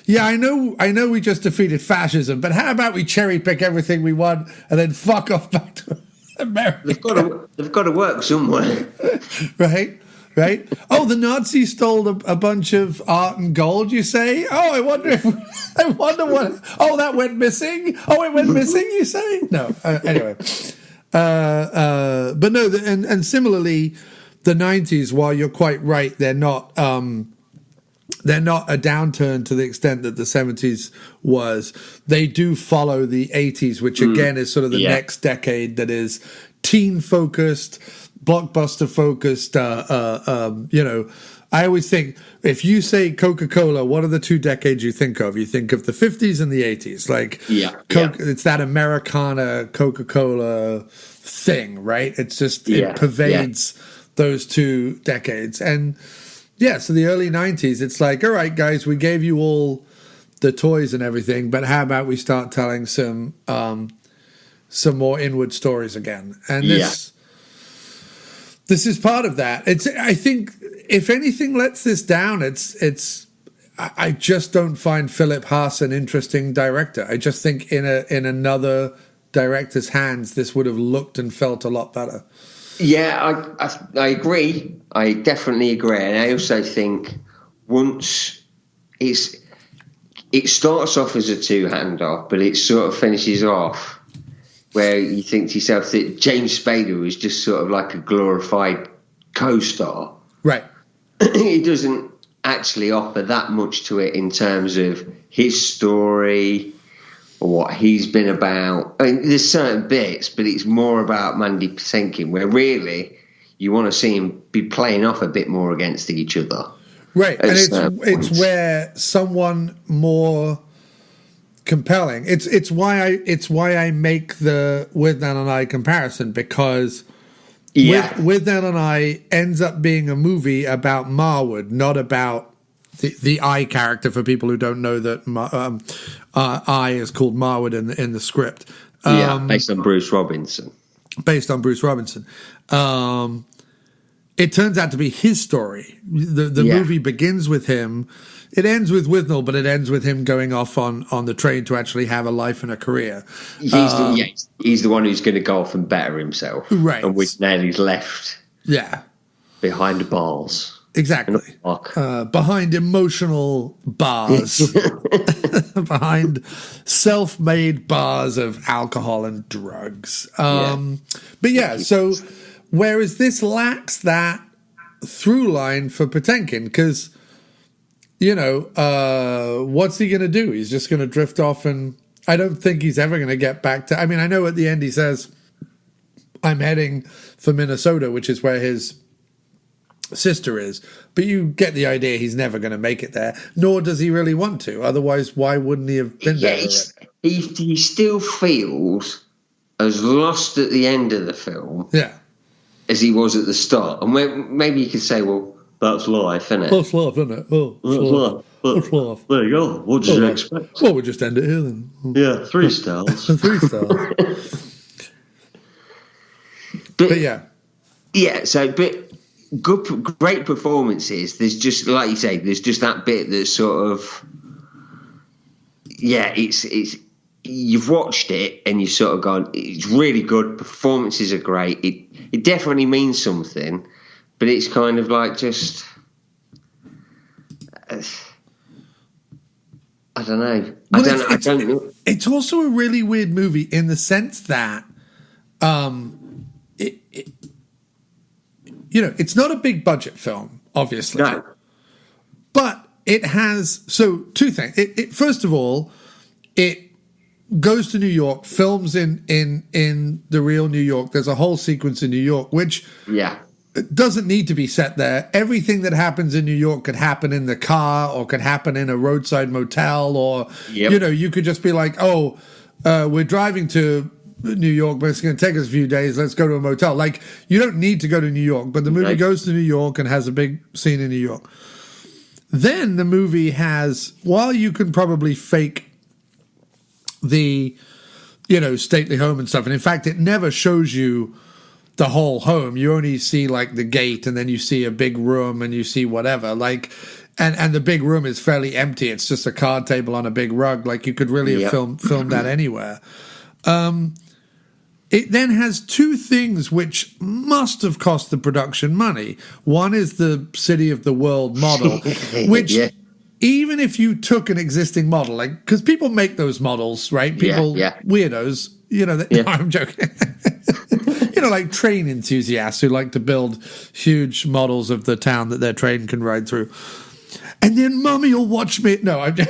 I know we just defeated fascism, but how about we cherry pick everything we want and then fuck off back to America? They've got to work somewhere, right? Oh, the Nazis stole a bunch of art and gold, you say? Oh, I wonder what... Oh, that went missing? Oh, it went missing, you say? No. Anyway. But no, and similarly, the 90s, while you're quite right, they're not a downturn to the extent that the 70s was. They do follow the 80s, which again is sort of the next decade that is teen-focused, blockbuster focused. I always think if you say Coca-Cola, what are the two decades you think of? You think of the 50s and the 80s. Like, it's that Americana Coca-Cola thing, right? It's just it pervades those two decades. And so the early 90s, it's like, all right, guys, we gave you all the toys and everything, but how about we start telling some more inward stories again? And this is part of that. I think if anything lets this down, I just don't find Philip Haas an interesting director. I just think in another director's hands, this would have looked and felt a lot better. Yeah, I agree. I definitely agree. And I also think once it starts off as a two-hander, but it sort of finishes off where you think to yourself that James Spader was just sort of like a glorified co-star. Right. He doesn't actually offer that much to it in terms of his story or what he's been about. I mean, there's certain bits, but it's more about Mandy Patinkin, where really you want to see him be playing off a bit more against each other. Right, and it's where someone more compelling. It's why I make the With Nan and I comparison, because With Nan and I ends up being a movie about Marwood, not about the I character. For people who don't know that I is called Marwood in the script. Based on Bruce Robinson. It turns out to be his story. The movie begins with him. It ends with Withnell, but it ends with him going off on the train to actually have a life and a career. He's the one who's going to go off and better himself. Right. And Withnell is left behind the bars. Exactly. Behind emotional bars. Behind self-made bars of alcohol and drugs. But so whereas this lacks that through line for Patinkin, because... what's he going to do? He's just going to drift off, and I don't think he's ever going to get back to... I mean, I know at the end he says, I'm heading for Minnesota, which is where his sister is. But you get the idea he's never going to make it there, nor does he really want to. Otherwise, why wouldn't he have been there already? He still feels as lost at the end of the film as he was at the start. And maybe you could say, well, that's life, isn't it? That's life, isn't it? Oh, that's life. That's life. There you go. What did you expect? Well, we'll just end it here then. Yeah, 3 stars. 3 stars. But yeah. Yeah, but great performances. There's just, like you say, there's just that bit that's sort of, it's you've watched it and you've sort of gone, it's really good, performances are great, it definitely means something, but it's kind of like just, I don't know. I don't know. It's also a really weird movie in the sense that, it's not a big budget film, obviously. No. But it has, so 2 things. It first of all, it goes to New York, films in the real New York. There's a whole sequence in New York, which doesn't need to be set there. Everything that happens in New York could happen in the car or could happen in a roadside motel or, you could just be like, we're driving to New York, but it's going to take us a few days. Let's go to a motel. Like, you don't need to go to New York, but the movie goes to New York and has a big scene in New York. Then the movie has, while you can probably fake the, stately home and stuff, and in fact, it never shows you the whole home. You only see like the gate, and then you see a big room, and you see whatever. Like, and the big room is fairly empty. It's just a card table on a big rug. Like, you could really have filmed that anywhere. It then has 2 things which must have cost the production money. One is the City of the World model, which even if you took an existing model, like, because people make those models, right? People, weirdos, no, I'm joking. Like train enthusiasts who like to build huge models of the town that their train can ride through. And then Mummy will watch me. No, I'm just...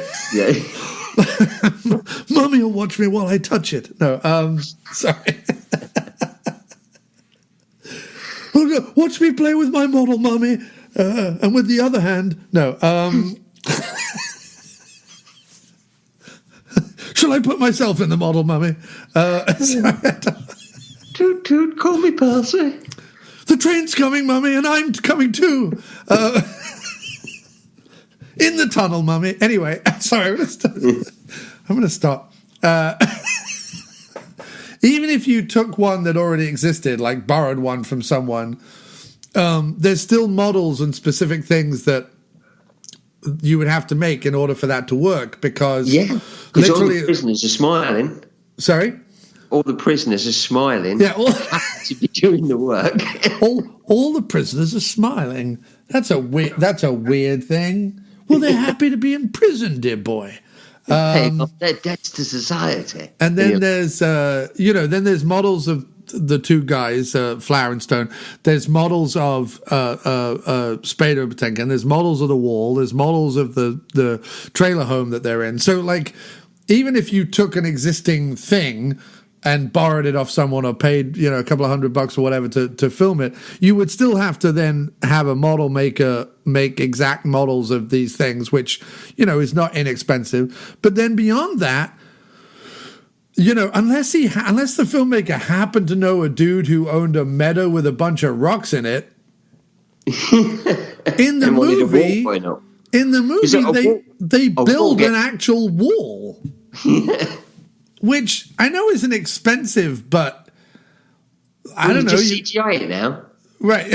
Mummy will watch me while I touch it. No, sorry. Watch me play with my model, Mummy. And with the other hand, no. Shall I put myself in the model, Mummy? Toot toot, call me Percy. The train's coming, Mummy, and I'm coming too. In the tunnel, Mummy. Anyway, sorry, I'm going to stop. Even if you took one that already existed, like borrowed one from someone, there's still models and specific things that you would have to make in order for that to work, because literally all the prisoners are smiling. Sorry? All the prisoners are smiling. Yeah, to be doing the work. all the prisoners are smiling. That's a weird thing. Well, they're happy to be in prison, dear boy. They're debts to society. And then there's, there's models of the 2 guys, Flower and Stone. There's models of Spader and Patinkin. There's models of the wall. There's models of the trailer home that they're in. So, like, even if you took an existing thing and borrowed it off someone or paid, a couple of $100 or whatever to film it, you would still have to then have a model maker make exact models of these things, which, is not inexpensive. But then beyond that, unless the filmmaker happened to know a dude who owned a meadow with a bunch of rocks in it, in the movie, they build an actual wall. Which I know isn't expensive, but I don't know. Just CGI it now. Right.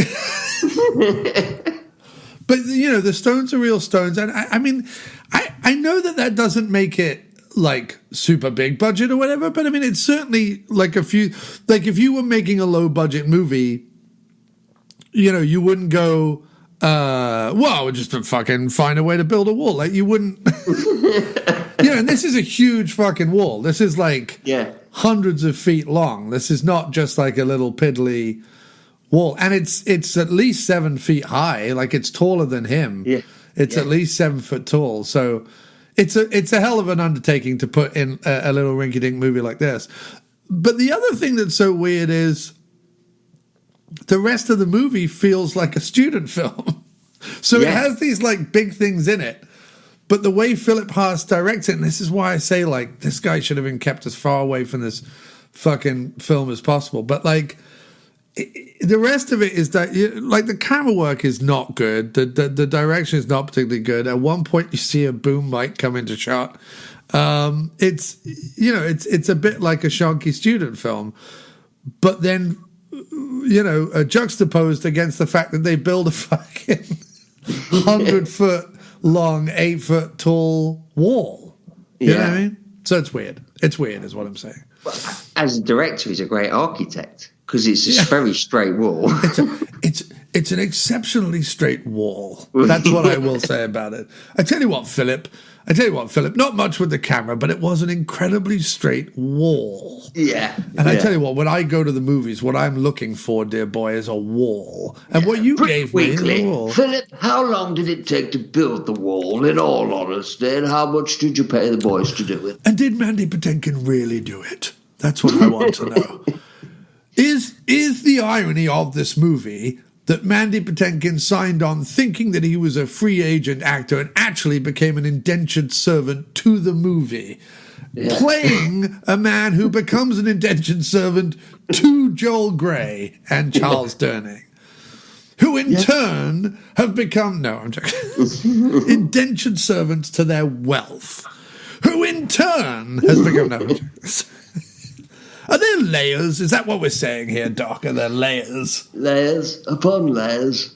But, the stones are real stones. And I mean, I know that doesn't make it like super big budget or whatever, but I mean, it's certainly like if you were making a low budget movie, you wouldn't go, just to fucking find a way to build a wall. Like, you wouldn't... and this is a huge fucking wall. This is like hundreds of feet long. This is not just like a little piddly wall. And it's at least 7 feet high. Like, it's taller than him. Yeah. It's at least 7 foot tall. So it's a hell of an undertaking to put in a little rinky-dink movie like this. But the other thing that's so weird is the rest of the movie feels like a student film. So it has these like big things in it. But the way Philip Haas directs it, and this is why I say, like, this guy should have been kept as far away from this fucking film as possible. But, like, the rest of it is that, like, the camera work is not good. The direction is not particularly good. At one point, you see a boom mic come into shot. It's a bit like a shonky student film. But then, juxtaposed against the fact that they build a fucking 100-foot long, 8-foot tall wall. You know what I mean? So it's weird. It's weird, is what I'm saying. Well, as a director, he's a great architect because it's a very straight wall. It's an exceptionally straight wall. That's what I will say about it. I tell you what, Philip. Not much with the camera, but it was an incredibly straight wall. Yeah. And I tell you what, when I go to the movies, what I'm looking for, dear boy, is a wall. And what you gave me is a wall. Philip, how long did it take to build the wall, in all honesty, and how much did you pay the boys to do it? And did Mandy Patinkin really do it? That's what I want to know. Is the irony of this movie that Mandy Patinkin signed on thinking that he was a free agent actor and actually became an indentured servant to the movie, playing a man who becomes an indentured servant to Joel Grey and Charles Durning, who in turn have become, indentured servants to their wealth, who in turn has become, Are there layers? Is that what we're saying here, Doc? Are there layers? Layers upon layers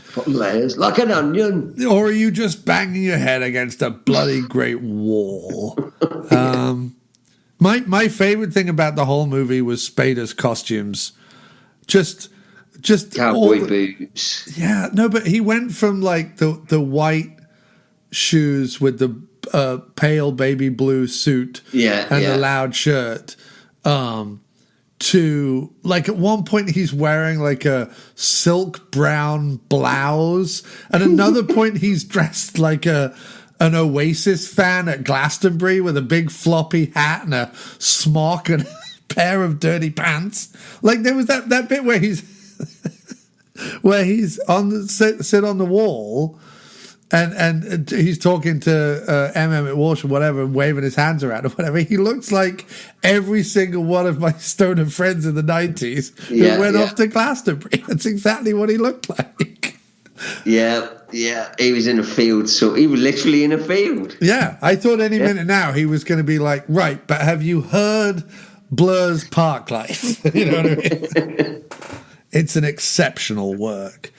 upon layers, like an onion. Or are you just banging your head against a bloody great wall? My favorite thing about the whole movie was Spader's costumes. Just cowboy boots. Yeah, no, but he went from like the white shoes with the pale baby blue suit and the loud shirt. To like at one point he's wearing like a silk brown blouse, and another point he's dressed like an Oasis fan at Glastonbury with a big floppy hat and a smock and a pair of dirty pants. Like there was that bit where he's on the sit on the wall. And he's talking to Emmett Walsh or whatever and waving his hands around or whatever. He looks like every single one of my stoner friends in the 90s who went off to Glastonbury. That's exactly what he looked like. Yeah. He was in a field. So he was literally in a field. Yeah. I thought any minute now he was going to be like, right, but have you heard Blur's Park Life? You know what I mean? It's an exceptional work.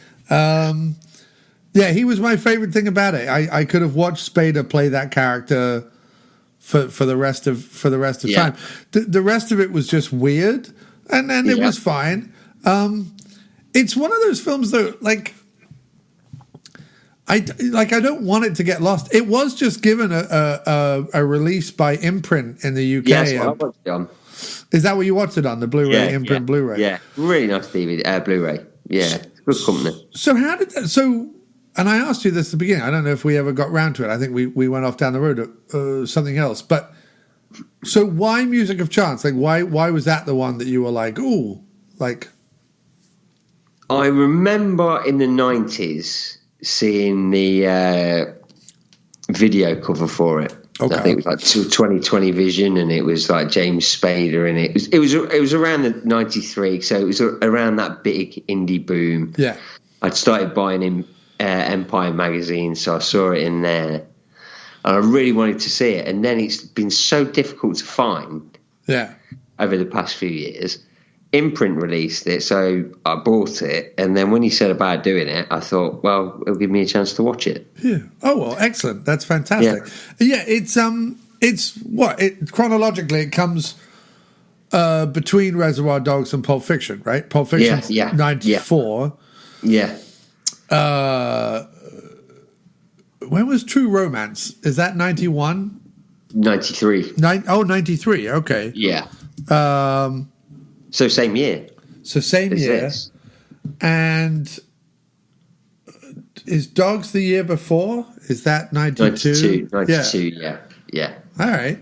Yeah, he was my favorite thing about it. I could have watched Spader play that character for the rest of time. The rest of it was just weird, and then it was fine. It's one of those films though, I don't want it to get lost. It was just given a release by Imprint in the UK. Yes, I watched it on. Is that what you watched it on? The Blu-ray, Imprint Blu-ray. Yeah, really nice DVD, Blu-ray. Yeah, good company. So how did that? So. And I asked you this at the beginning. I don't know if we ever got round to it. I think we went off down the road to something else. But so why Music of Chance? Like why was that the one that you were like, ooh, like? I remember in the 90s seeing the video cover for it. Okay. I think it was like 2020 Vision, and it was like James Spader, and it was around the 93, so it was around that big indie boom. Yeah, I'd started buying him. Empire magazine, so I saw it in there, and I really wanted to see it. And then it's been so difficult to find. Over the past few years, Imprint released it, so I bought it. And then when he said about doing it, I thought, well, it'll give me a chance to watch it. Yeah. Oh well, excellent. That's fantastic. Yeah, it's what it chronologically it comes between Reservoir Dogs and Pulp Fiction, right? Pulp Fiction, 94. Yeah. When was True Romance? Is that 91? 93. 93. Okay. Yeah. So same year. This. And is Dogs the year before? Is that 92? 92, yeah. All right.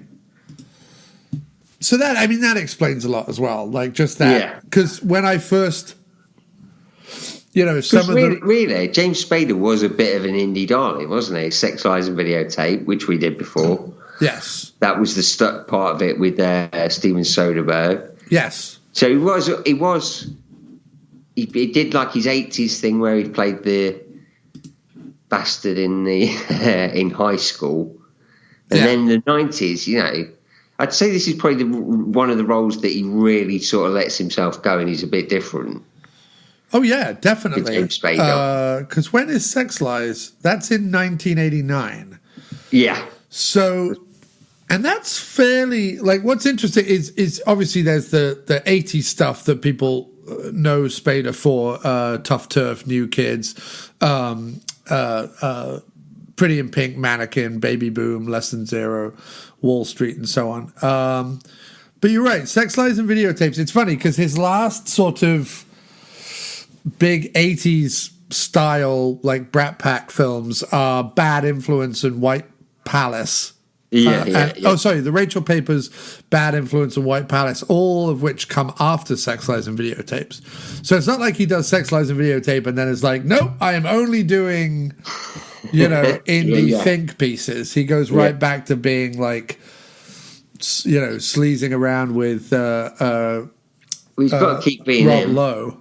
So that explains a lot as well. Like just that. Because when I first you know, some of really, the... really, James Spader was a bit of an indie darling, wasn't he? Sex, Lies and Videotape, which we did before. Yes. That was the stuck part of it with Steven Soderbergh. Yes. So he did like his 80s thing where he played the bastard in the in high school. And then the 90s, you know, I'd say this is probably one of the roles that he really sort of lets himself go, and he's a bit different. Oh, yeah, definitely. James Spader. Because when is Sex Lies? That's in 1989. Yeah. So, and that's fairly, like, what's interesting is obviously there's the 80s stuff that people know Spader for, Tough Turf, New Kids, Pretty in Pink, Mannequin, Baby Boom, Less Than Zero, Wall Street, and so on. But you're right, Sex, Lies, and Videotapes. It's funny because his last sort of big 80s style, like Brat Pack films are Bad Influence and White Palace. Oh, sorry, the Rachel Papers, Bad Influence and White Palace, all of which come after Sex, Lies, and Videotapes. So it's not like he does Sex, Lies, and Videotape and then is like, nope, I am only doing, you know, indie think pieces. He goes right back to being like, you know, sleazing around with He's got to keep being Rob him. Lowe.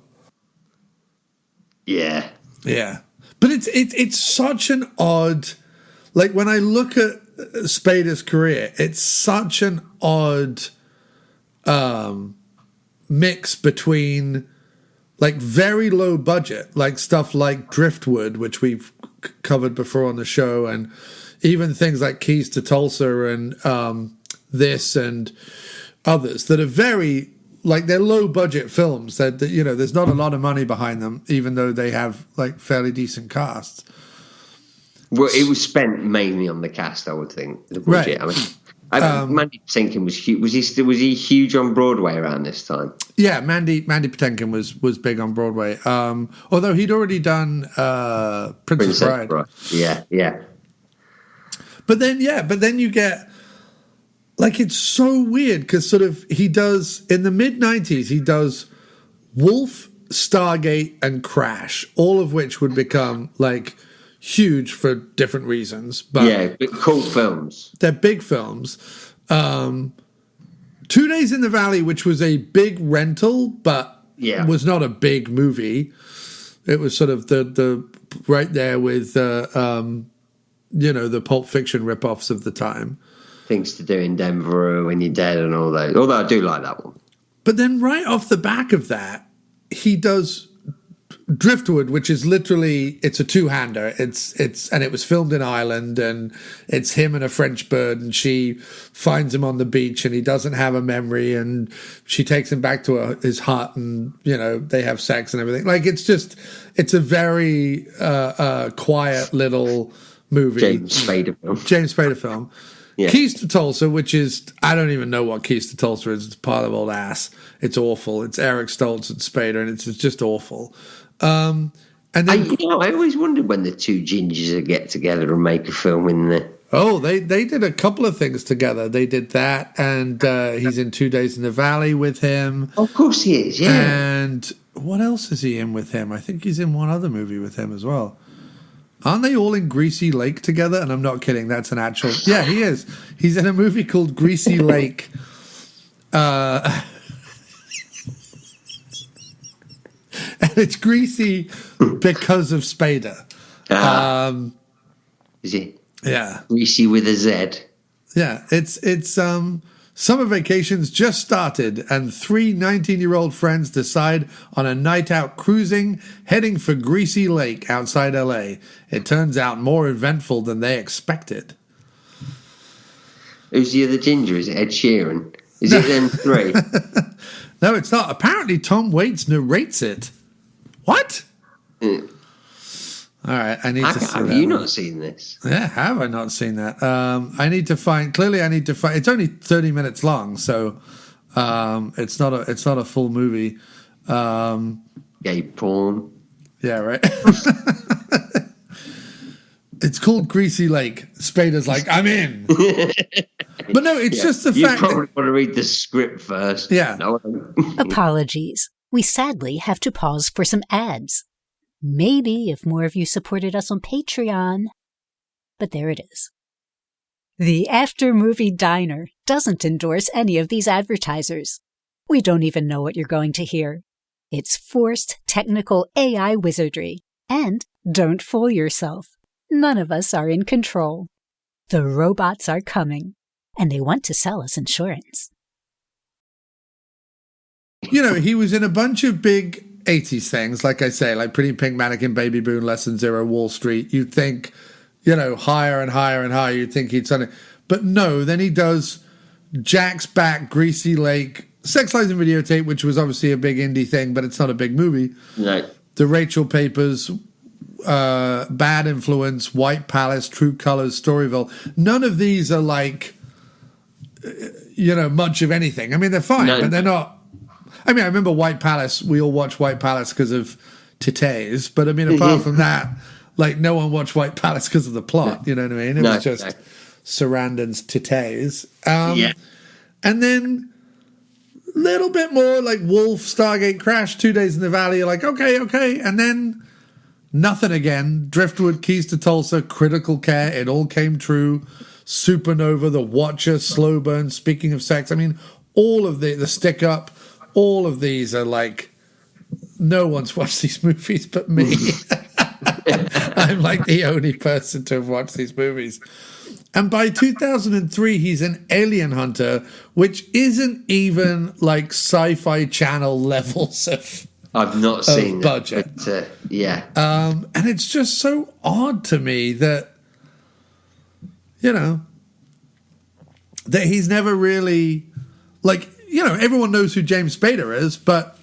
Yeah. Yeah. But it's such an odd, like when I look at Spader's career, it's such an odd mix between like very low budget, like stuff like Driftwood, which we've covered before on the show, and even things like Keys to Tulsa and this and others that are very, like, they're low budget films that, you know, there's not a lot of money behind them, even though they have like fairly decent casts. Well, it was spent mainly on the cast, I would think. The budget. Right. I mean, Mandy Patinkin was huge. Was he huge on Broadway around this time? Yeah, Mandy Patinkin was big on Broadway. Although he'd already done Princess Bride. Yeah. But then you get, like, it's so weird because sort of he does, in the mid-90s, he does Wolf, Stargate, and Crash, all of which would become, like, huge for different reasons. But cool films. They're big films. 2 Days in the Valley, which was a big rental, but was not a big movie. It was sort of the right there with, you know, the Pulp Fiction ripoffs of the time. Things to Do in Denver, When You're Dead, and all those. Although I do like that one. But then right off the back of that, he does Driftwood, which is literally, it's a two-hander. And it was filmed in Ireland, and it's him and a French bird, and she finds him on the beach, and he doesn't have a memory, and she takes him back to his hut, and, you know, they have sex and everything. Like, it's a very quiet little movie. James Spader film. Yeah. Keys to Tulsa, which is, I don't even know what Keys to Tulsa is. It's part of old ass. It's awful. It's Eric Stoltz and Spader, and it's just awful. And then I always wondered when the two gingers would get together and make a film in there. Oh, they did a couple of things together. They did that, and he's in 2 Days in the Valley with him. Of course he is, yeah. And what else is he in with him? I think he's in one other movie with him as well. Aren't they all in Greasy Lake together? And I'm not kidding. That's an actual... Yeah, he is. He's in a movie called Greasy Lake. And it's greasy because of Spader. Is he? Yeah. Greasy with a Z. Yeah. It's summer vacations just started, and 3 19-year-old friends decide on a night out cruising, heading for Greasy Lake outside LA. It turns out more eventful than they expected. Who's the other ginger? Is it Ed Sheeran? Is it them three? No, it's not. Apparently Tom Waits narrates it. What? All right, I need to see that. Have you not seen this? Yeah, have I not seen that? I need to find. It's only 30 minutes long, so it's not a full movie. Gay porn. Yeah, right. It's called Greasy Lake. Spader's like, I'm in. But no, it's just the fact you probably want to read the script first. Yeah. No. Apologies. We sadly have to pause for some ads. Maybe if more of you supported us on Patreon. But there it is. The After Movie Diner doesn't endorse any of these advertisers. We don't even know what you're going to hear. It's forced technical AI wizardry. And don't fool yourself. None of us are in control. The robots are coming, and they want to sell us insurance. You know, he was in a bunch of big 80s things, like I say, like Pretty Pink Mannequin, Baby Boon, Lesson Zero, Wall Street. You'd think, you know, higher and higher and higher, you'd think he'd done it. But no, then he does Jack's Back, Greasy Lake, Sex, Lies and Videotape, which was obviously a big indie thing, but it's not a big movie. No. The Rachel Papers, Bad Influence, White Palace, True Colors, Storyville. None of these are like, you know, much of anything. I mean, they're fine, but they're not. I mean, I remember White Palace. We all watched White Palace because of Titties, but I mean, apart from that, like, no one watched White Palace because of the plot. You know what I mean? It was just Sarandon's Titties. And then a little bit more like Wolf, Stargate, Crash, 2 Days in the Valley. You're like, okay. And then nothing again. Driftwood, Keys to Tulsa, Critical Care, It All Came True, Supernova, The Watcher, Slow Burn, Speaking of Sex. I mean, all of the Stick Up, all of these are like, no one's watched these movies but me. I'm like the only person to have watched these movies. And by 2003, he's an alien hunter, which isn't even like Sci-Fi Channel levels of I've not seen budget. It, but, and it's just so odd to me that, you know, that he's never really, like, you know, everyone knows who James Spader is, but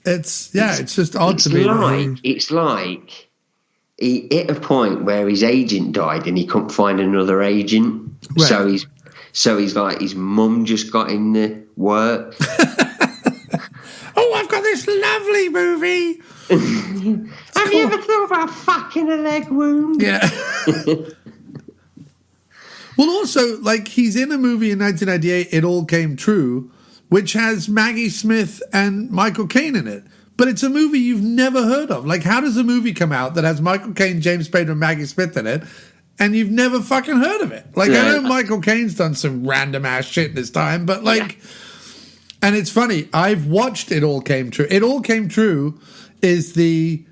it's just odd to me. It's like he hit a point where his agent died and he couldn't find another agent. Right. So he's like, his mum just got him the work. Oh, I've got this lovely movie. Have you ever thought about fucking a leg wound? Yeah. Well, also, like, he's in a movie in 1998, It All Came True, which has Maggie Smith and Michael Caine in it. But it's a movie you've never heard of. Like, how does a movie come out that has Michael Caine, James Spader, and Maggie Smith in it, and you've never fucking heard of it? Like, I know Michael Caine's done some random-ass shit in his time, but, like... Yeah. And it's funny, I've watched It All Came True. It All Came True is the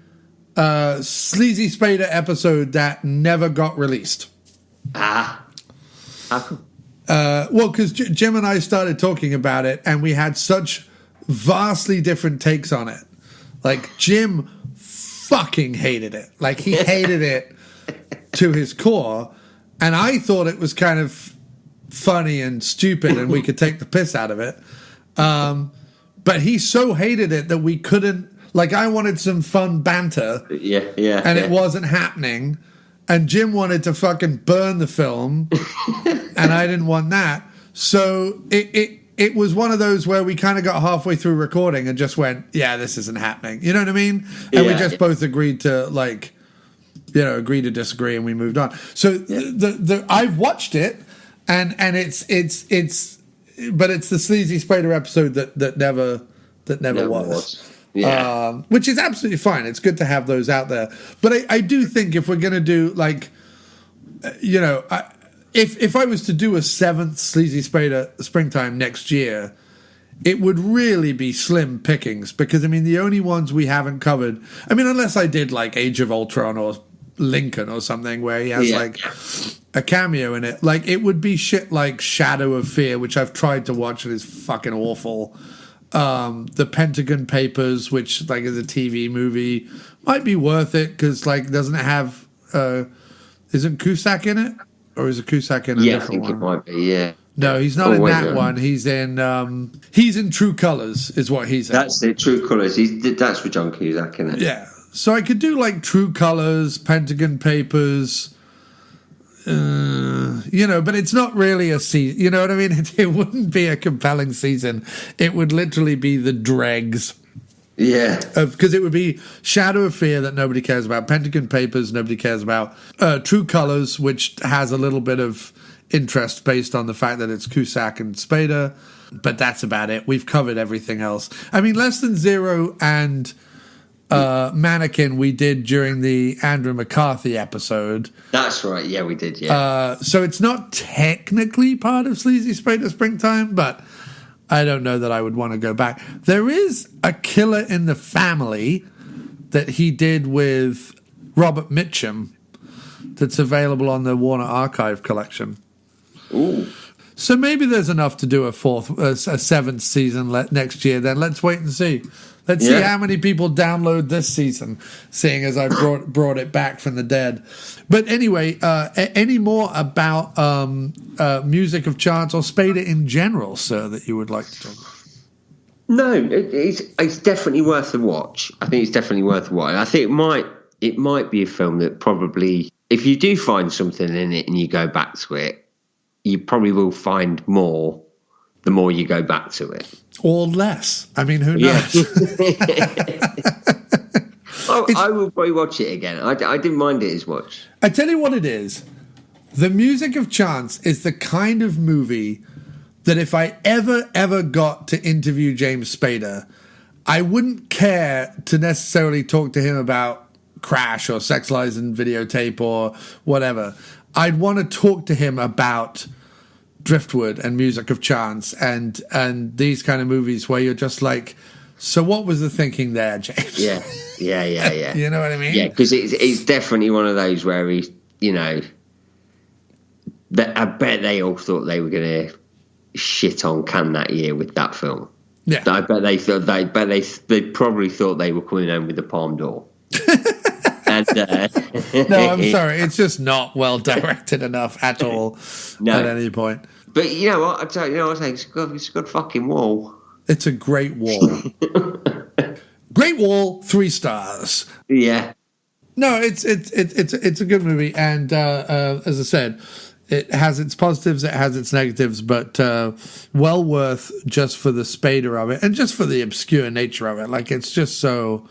Sleazy Spader episode that never got released. How come? Well, because Jim and I started talking about it, and we had such vastly different takes on it. Like, Jim fucking hated it. Like, he hated it to his core, and I thought it was kind of funny and stupid, and we could take the piss out of it. But he so hated it that we couldn't, like, I wanted some fun banter. And it wasn't happening. And Jim wanted to fucking burn the film. And I didn't want that. So it was one of those where we kind of got halfway through recording and just went, yeah, this isn't happening. You know what I mean? And we just both agreed to, like, you know, agree to disagree, and we moved on. So I've watched it, and it's but it's the Sleazy Spader episode that never was. Yeah. Which is absolutely fine. It's good to have those out there. But I do think if we're going to do, like, you know, if I was to do a 7th Sleazy Spader Springtime next year, it would really be slim pickings, because, I mean, the only ones we haven't covered, I mean, unless I did, like, Age of Ultron or Lincoln or something where he has, like, a cameo in it. Like, it would be shit like Shadow of Fear, which I've tried to watch and is fucking awful. The Pentagon Papers, which, like, is a TV movie, might be worth it because, like, doesn't it have isn't Cusack in it, or is it Cusack in a different one? It might be. Yeah. No, he's not in that one. He's in True Colors, is what he's in. That's it. True Colors. That's with John Cusack in it. Yeah. So I could do, like, True Colors, Pentagon Papers. You know, but it's not really a season. You know what I mean? It wouldn't be a compelling season. It would literally be the dregs. Yeah. Because it would be Shadow of Fear that nobody cares about, Pentagon Papers nobody cares about, True Colors, which has a little bit of interest based on the fact that it's Cusack and Spader, but that's about it. We've covered everything else. I mean, Less Than Zero and Mannequin we did during the Andrew McCarthy episode. That's right. Yeah, we did. Yeah. So it's not technically part of Sleazy Spader Springtime, but I don't know that I would want to go back. There is a Killer in the Family that he did with Robert Mitchum that's available on the Warner Archive collection. Ooh. So maybe there's enough to do a seventh season next year. Then let's wait and see. Let's see how many people download this season, seeing as I brought it back from the dead. But anyway, any more about Music of Chance or Spader in general, sir, that you would like to talk about? No, it's definitely worth a watch. I think it's definitely worth a watch. I think it might be a film that probably, if you do find something in it and you go back to it, you probably will find more the more you go back to it. Or less. I mean, who knows? I will probably watch it again. I didn't mind it as much. I tell you what it is. The Music of Chance is the kind of movie that if I ever got to interview James Spader, I wouldn't care to necessarily talk to him about Crash or Sex, Lies and Videotape or whatever. I'd want to talk to him about Driftwood and Music of Chance and these kind of movies where you're just like, so what was the thinking there, James? Yeah. You know what I mean? Yeah, because it's definitely one of those where I bet they all thought they were going to shit on Cannes that year with that film. Yeah, I bet they probably thought they were coming home with the Palme d'Or. No, I'm sorry. It's just not well directed enough at all at any point. But you know what? I tell you, I was like, it's a good fucking wall. It's a great wall. Great wall, 3 stars. Yeah. No, it's a good movie, and as I said, it has its positives, it has its negatives, but well worth just for the Spader of it, and just for the obscure nature of it. Like, it's just so.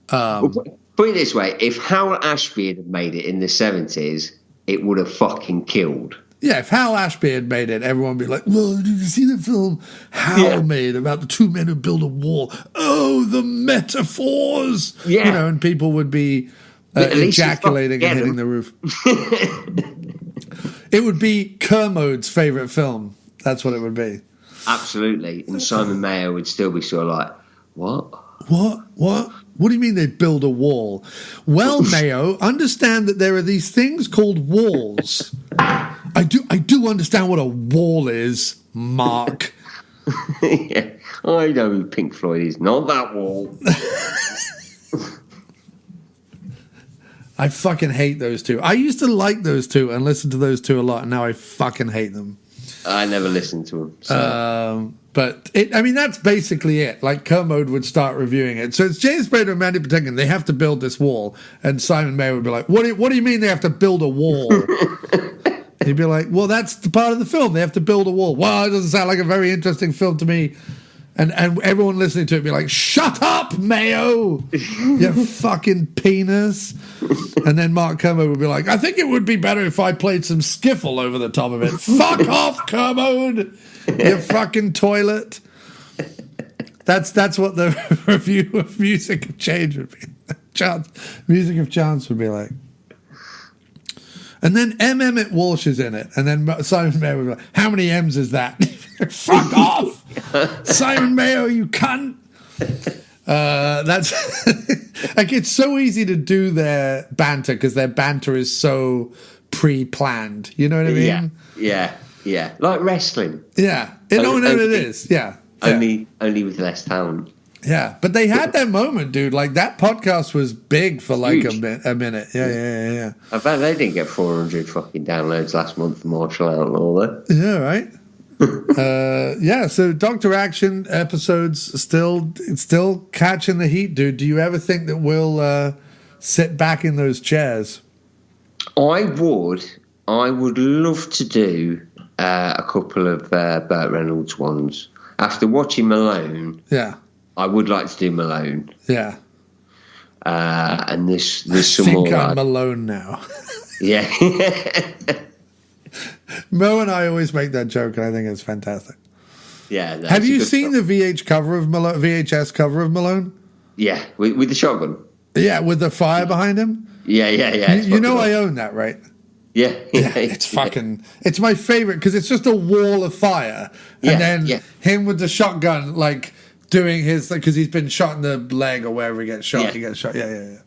Put it this way: if Hal Ashby had made it in the 70s, it would have fucking killed. Yeah, if Hal Ashby had made it, everyone would be like, well, did you see the film Hal made about the 2 men who build a wall? Oh, the metaphors! Yeah. And people would be ejaculating and hitting the roof. It would be Kermode's favourite film. That's what it would be. Absolutely. And Simon Mayo would still be sort of like, what? What do you mean they build a wall? Well, Mayo, understand that there are these things called walls. I do understand what a wall is, Mark. Yeah, I know who Pink Floyd is. Not that wall. I fucking hate those two. I used to like those two and listen to those two a lot, and now I fucking hate them. I never listened to them. So. But that's basically it. Like, Kermode would start reviewing it. So it's James Spader and Mandy Patinkin. They have to build this wall. And Simon Mayo would be like, what do you mean they have to build a wall? He'd be like, well, that's the part of the film. They have to build a wall. Well, it doesn't sound like a very interesting film to me. And everyone listening to it would be like, shut up, Mayo! You fucking penis. And then Mark Kermode would be like, I think it would be better if I played some skiffle over the top of it. Fuck off, Kermode! You fucking toilet. That's what the review of Music of Change would be. Music of Chance would be like. And then M. Emmett Walsh is in it. And then Simon Mayo would be like, how many M's is that? Fuck off! Simon Mayo, you cunt! That's like, it's so easy to do their banter because their banter is so pre-planned. You know what I mean? Yeah. Like wrestling. Yeah. It is. Yeah. Only with less talent. Yeah. But they had their moment, dude. Like, that podcast was big for like a minute. Yeah. I bet they didn't get 400 fucking downloads last month for Martial Outlaw, though. Yeah, right? So Dr. Action episodes still catching the heat, dude. Do you ever think that we'll sit back in those chairs? I would love to do a couple of Burt Reynolds ones. After watching Malone, I would like to do Malone. Yeah. And there's some more. I think I'm Malone now. Yeah. Mo and I always make that joke, and I think it's fantastic. Yeah. Have you seen the VHS cover of Malone? Yeah, with the shotgun. Yeah, with the fire behind him. Yeah. You know I own that, right? Yeah. It's fucking. It's my favorite because it's just a wall of fire, and then him with the shotgun, like doing his because he's been shot in the leg or wherever he gets shot. Yeah. He gets shot. Yeah.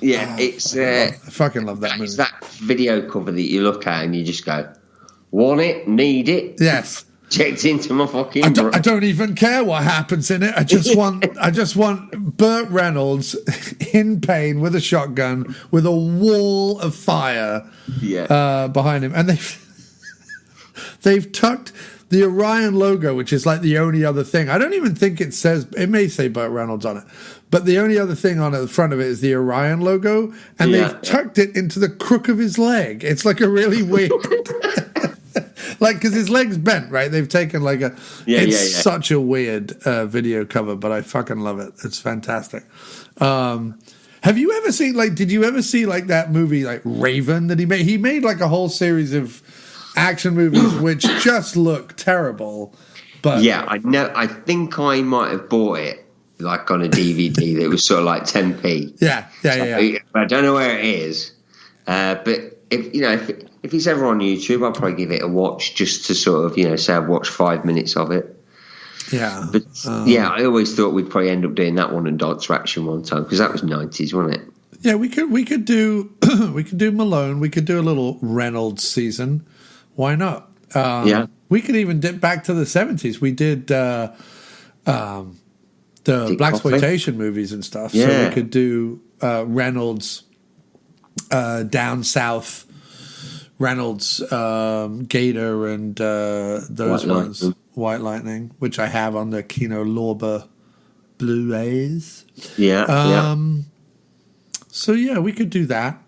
Yeah, it's. I fucking love that movie. It's that video cover that you look at and you just go, want it, need it. Yes. Checked into my fucking. I don't even care what happens in it. I just want Burt Reynolds in pain with a shotgun with a wall of fire behind him, and they've tucked the Orion logo, which is like the only other thing. I don't even think it says. It may say Burt Reynolds on it, but the only other thing on the front of it is the Orion logo, and they've tucked it into the crook of his leg. It's like a really weird. Like, because his leg's bent, right? They've taken like a... It's such a weird video cover, but I fucking love it. It's fantastic. Have you ever seen, like, did you ever see, like, that movie, like, Raven that he made? He made, like, a whole series of action movies which just look terrible. But yeah, I know. I think I might have bought it, like, on a DVD that was sort of like 10p. Yeah. I don't know where it is. But, if it's ever on YouTube, I'll probably give it a watch just to sort of, say I've watched 5 minutes of it. Yeah. But, I always thought we'd probably end up doing that one and Dr. Action one time, because that was 90s, wasn't it? Yeah, we could do we could do Malone. We could do a little Reynolds season. Why not? We could even dip back to the 70s. We did the blaxploitation movies and stuff. Yeah. So we could do Reynolds down south. Reynolds, Gator, and those ones. White Lightning, which I have on the Kino Lorber Blu-rays. Yeah. So yeah, we could do that.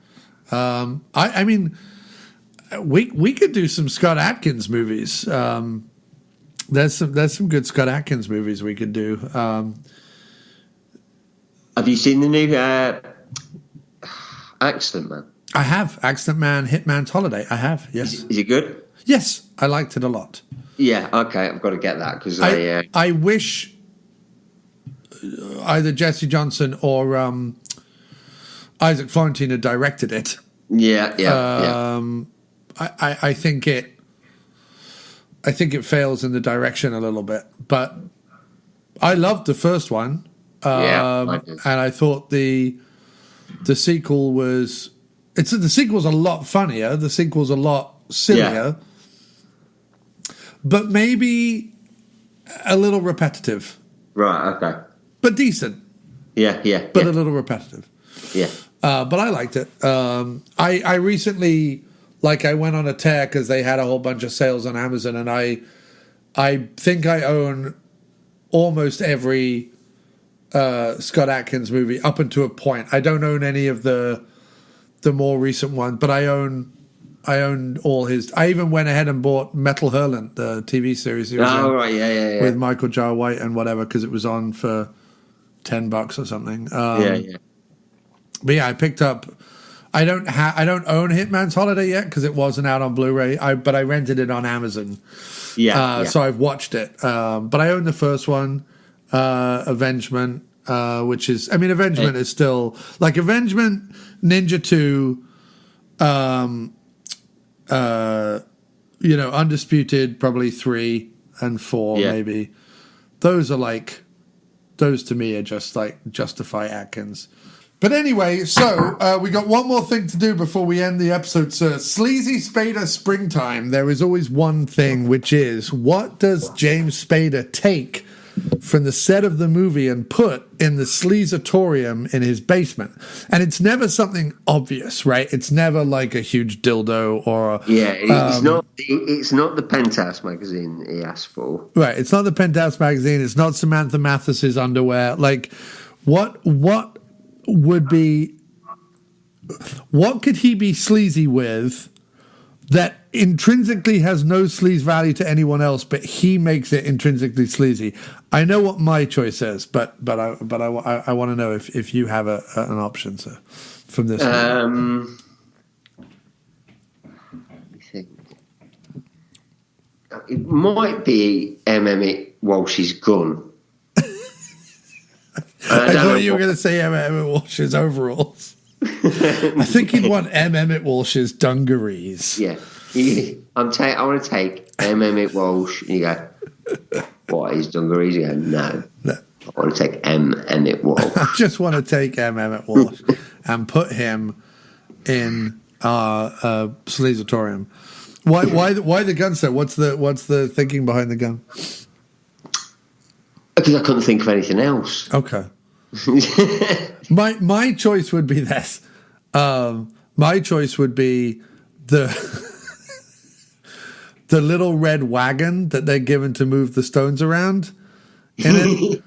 I mean, we could do some Scott Adkins movies. There's some good Scott Adkins movies we could do. Have you seen the new Accident Man? I have. Accident Man, Hitman's Holiday. I have, yes. Is it good? Yes, I liked it a lot. Yeah, okay, I've got to get that because I wish either Jesse Johnson or Isaac Florentine had directed it. Yeah. I think it fails in the direction a little bit, but I loved the first one. And I thought the sequel was. The sequel's a lot funnier. The sequel's a lot sillier, but maybe a little repetitive. Right. Okay. But decent. Yeah. But a little repetitive. Yeah. But I liked it. I recently, I went on a tear because they had a whole bunch of sales on Amazon, and I think I own almost every Scott Adkins movie up until a point. I don't own any of the more recent one, but I own all his. I even went ahead and bought Metal Hurlant, the TV series. Yeah. With Michael J. White and whatever, because it was on for $10 or something. But yeah, I picked up. I don't own Hitman's Holiday yet because it wasn't out on Blu-ray. But I rented it on Amazon. So I've watched it. But I own the first one, Avengement. Which is, Avengement is still Avengement, Ninja 2, Undisputed, probably 3 and 4, maybe. Those to me are just justify Atkins. But anyway, so we got one more thing to do before we end the episode, sir. Sleazy Spader Springtime. There is always one thing, which is, what does James Spader take from the set of the movie and put in the sleazetorium in his basement? And it's never something obvious, right? It's never like a huge dildo or it's not the Penthouse magazine he asked for. Right, it's not the Penthouse magazine, it's not Samantha Mathis's underwear. What could he be sleazy with that intrinsically has no sleaze value to anyone else, but he makes it intrinsically sleazy? I know what my choice is, but I want to know if you have an option, sir, from this. Let me think. It might be Emmett Walsh's gun. I thought you were going to say Emmett Walsh's overalls. I think he'd want Emmett Walsh's dungarees. Yeah. I want to take Emmett Walsh. You go, what, his dungarees? You go, no. I want to take Emmett Walsh. I just want to take Emmett Walsh and put him in sleazetorium. Why the gun, sir? What's the thinking behind the gun? Because I couldn't think of anything else. Okay. my choice would be this. My choice would be the little red wagon that they're given to move the stones around in it,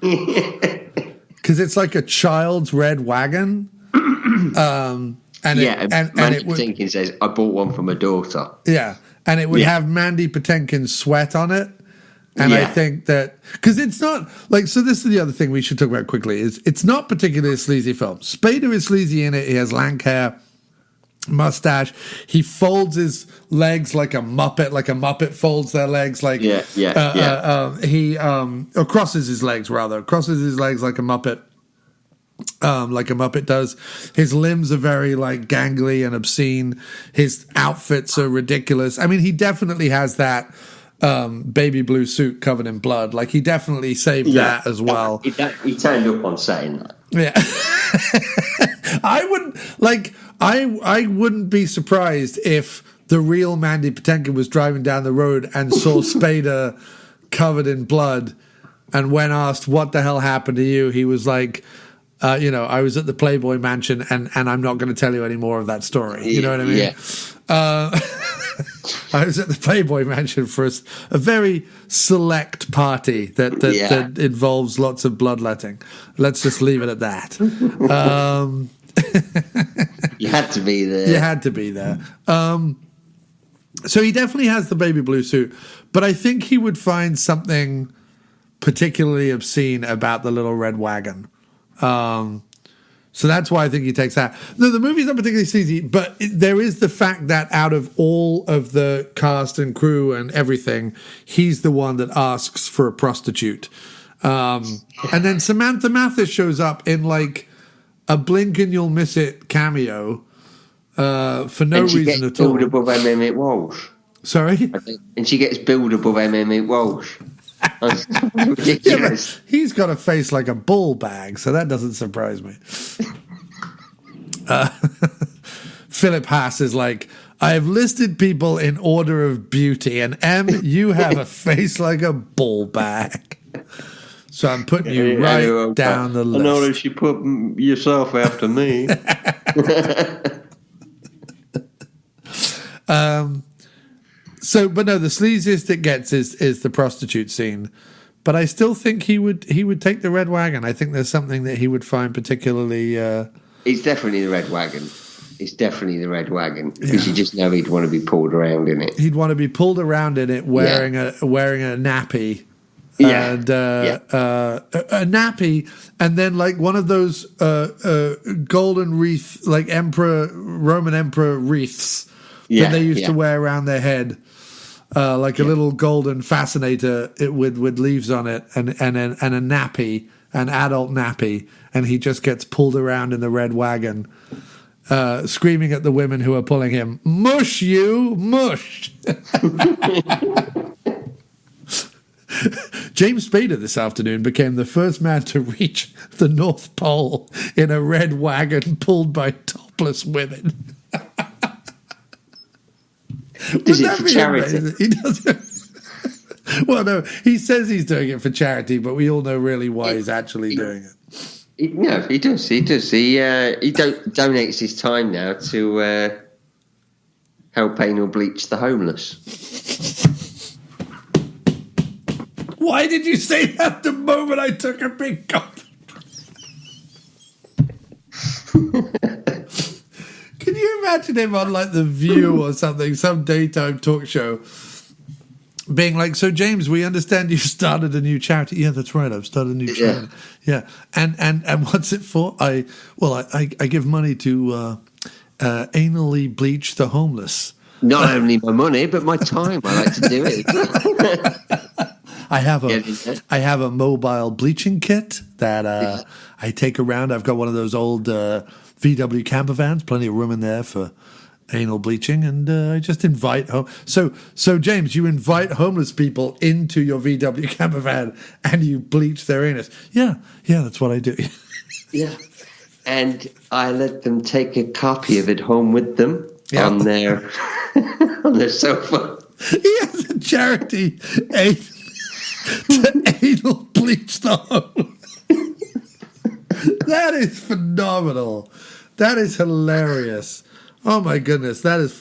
because it's like a child's red wagon. And Mandy Patinkin says, "I bought one for my daughter." Yeah, and it would have Mandy Patinkin's sweat on it. And I think that, because it's not like, so this is the other thing we should talk about quickly, is it's not particularly a sleazy film. Spader is sleazy in it. He has lank hair, mustache. He folds his legs like a Muppet folds their legs like, he crosses his legs like a Muppet. Like a Muppet does. His limbs are very like gangly and obscene. His outfits are ridiculous. I mean, he definitely has that baby blue suit covered in blood. Like, he definitely saved that as well. He turned up on saying that. Yeah. I wouldn't be surprised if the real Mandy Patinkin was driving down the road and saw Spader covered in blood, and when asked what the hell happened to you, he was like, I was at the Playboy Mansion, and I'm not going to tell you any more of that story. You know what I mean? Yeah. I was at the Playboy Mansion for a very select party that involves lots of bloodletting. Let's just leave it at that. You had to be there. You had to be there. So he definitely has the baby blue suit, but I think he would find something particularly obscene about the little red wagon. So that's why I think he takes that. No, the movie's not particularly sleazy, but there is the fact that out of all of the cast and crew and everything, he's the one that asks for a prostitute. And then Samantha Mathis shows up in like a blink and you'll miss it cameo for no reason at all. And she gets billed above Emmett Walsh. Sorry? And she gets billed above Emmett Walsh. Ridiculous. Yeah, he's got a face like a bull bag, so that doesn't surprise me. Philip Haas is like, I have listed people in order of beauty, and you have a face like a bull bag. So I'm putting you down the list. I noticed you put yourself after me. But no, the sleaziest it gets is the prostitute scene. But I still think he would take the red wagon. I think there's something that he would find particularly. It's definitely the red wagon. It's definitely the red wagon, because you just know he'd want to be pulled around in it. He'd want to be pulled around in it wearing a nappy. Yeah. And a nappy, and then like one of those golden wreath, like Roman emperor wreaths that they used to wear around their head. Like a little golden fascinator with leaves on it, and a nappy, an adult nappy, and he just gets pulled around in the red wagon, screaming at the women who are pulling him, "Mush you, mush!" James Spader this afternoon became the first man to reach the North Pole in a red wagon pulled by topless women. Does it for charity? Amazing? He does it. Well, no, he says he's doing it for charity, but we all know really why he's actually doing it. No, he does. He does. He donates his time now to help anal bleach the homeless. Why did you say that the moment I took a big gulp? Can you imagine him on like The View or something, some daytime talk show, being like, "So James, we understand you started a new charity." "Yeah, that's right. I've started a new charity." Yeah. And what's it for? I give money to anally bleach the homeless. Not only my money, but my time. I like to do it. I have a mobile bleaching kit that I take around. I've got one of those old VW camper vans, plenty of room in there for anal bleaching, and I just invite home. So James, you invite homeless people into your VW camper van and you bleach their anus. Yeah, that's what I do. Yeah. And I let them take a copy of it home with them on their sofa. He has a charity to anal bleach the home. That is phenomenal. That is hilarious. Oh my goodness, that is.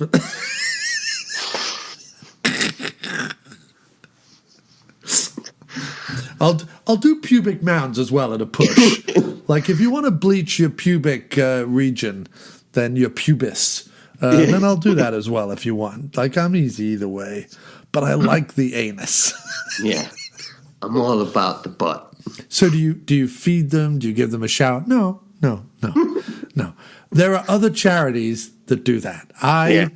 I'll do pubic mounds as well at a push. Like if you want to bleach your pubic region, then your pubis, then I'll do that as well if you want. Like I'm easy either way, but I like the anus. Yeah, I'm all about the butt. So do you feed them? Do you give them a shower? No. There are other charities that do that. I'm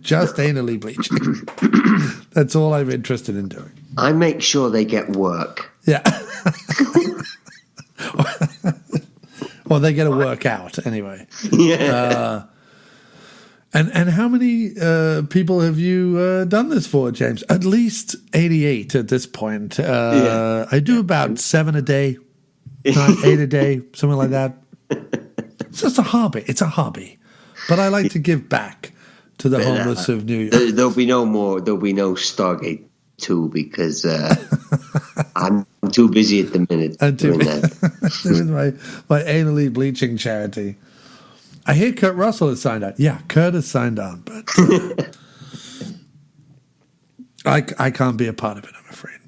just anally bleaching. That's all I'm interested in doing. I make sure they get work. Yeah. Well, they get a workout anyway. Yeah. And how many people have you done this for, James? At least 88 at this point. I do about 7 a day, 8 a day, something like that. It's just a hobby. It's a hobby. But I like to give back to the homeless of New York. There'll be no Stargate 2 because I'm too busy at the minute doing that. Doing my anally bleaching charity. I hear Kurt Russell has signed on. Yeah, Kurt has signed on, but I can't be a part of it, I'm afraid.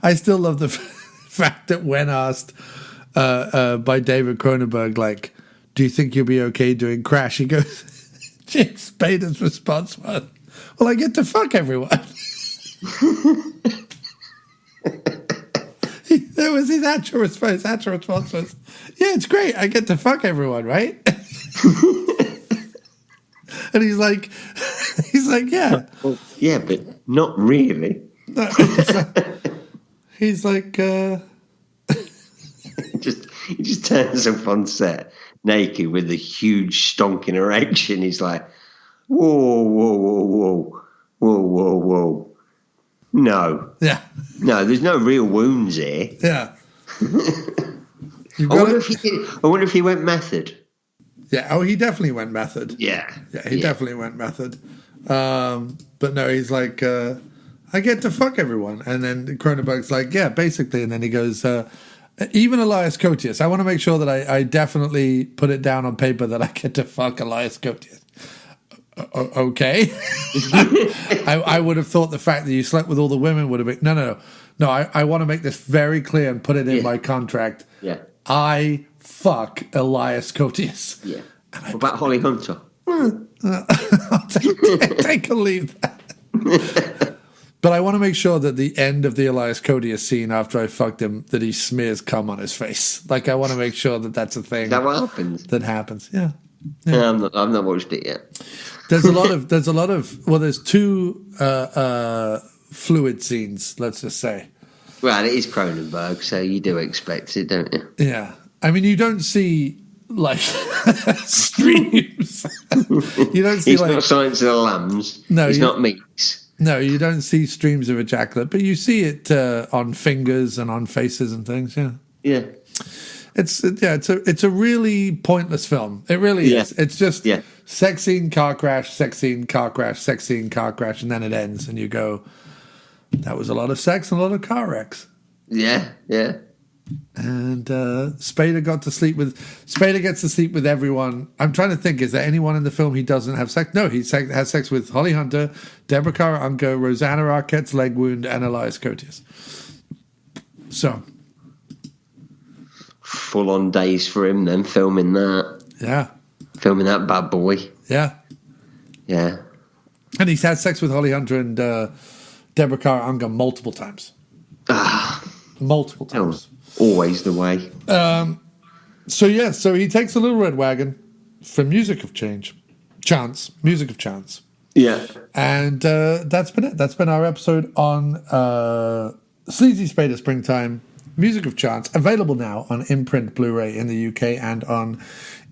I still love the fact that when asked by David Cronenberg, like, do you think you'll be okay doing Crash? He goes, James Spader's response was, well, I get to fuck everyone. That was his actual response. His actual response was, yeah, it's great. I get to fuck everyone, right? And he's like, yeah. Well, yeah, but not really. No, he's like he just turns up on set naked with a huge stonking erection. He's like, whoa. No. Yeah. No, there's no real wounds here. Yeah. I wonder if he went method. Yeah. Oh, he definitely went method. Yeah. Yeah, he definitely went method. But no, he's like, I get to fuck everyone. And then Cronenberg's like, yeah, basically. And then he goes, even Elias Koteas. I want to make sure that I definitely put it down on paper that I get to fuck Elias Koteas. Okay. I would have thought the fact that you slept with all the women would have been... No. I want to make this very clear and put it in my contract. Yeah. I fuck Elias Koteas. Yeah. What about Holly Hunter? I'll take a leave that. But I want to make sure that the end of the Elias Koteas scene after I fucked him, that he smears cum on his face. Like, I want to make sure that that's a thing. Is that what happens? That happens, yeah. No, I've not watched it yet. There's a lot of well, there's 2 fluid scenes, let's just say. Well, it is Cronenberg, so you do expect it, don't you? Yeah. I mean, you don't see, like, streams. You don't see, He's like... not Silence of the Lambs. No, he's not Meeks. No, you don't see streams of ejaculate, but you see it on fingers and on faces and things, yeah. Yeah. It's a really pointless film. It really is. It's just sex scene, car crash, sex scene, car crash, sex scene, car crash, and then it ends, and you go, that was a lot of sex and a lot of car wrecks. Yeah. And Spader gets to sleep with everyone. I'm trying to think, is there anyone in the film he doesn't have sex? No, he has sex with Holly Hunter, Deborah Kara Unker, Rosanna Arquette's leg wound, and Elias Koteas. So... full-on days for him then, filming that. Yeah. Filming that bad boy. Yeah. Yeah. And he's had sex with Holly Hunter and Deborah Kara Unger multiple times. Multiple times. Always the way. So he takes a little red wagon for Music of Chance. Yeah. And that's been it. That's been our episode on Sleazy Spader Springtime, Music of Chance, available now on imprint Blu-ray in the UK and on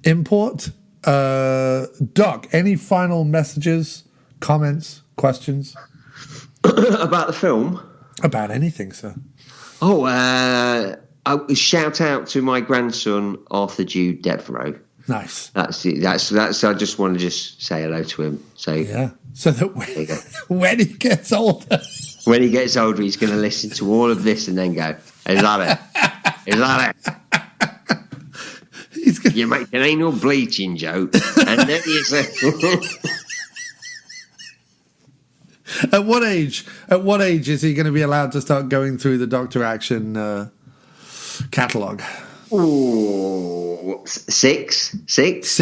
import. Doc, any final messages, comments, questions? About the film? About anything, sir. Oh, shout out to my grandson, Arthur Jude Devereaux. Nice. That's it. That's. I just want to say hello to him. So yeah. So that when he gets older, he's going to listen to all of this and then go, "Is that it? Is that it? You make an anal bleaching joke, and then you say." At what age is he going to be allowed to start going through the Dr. Action catalogue? Oh, 6? 6?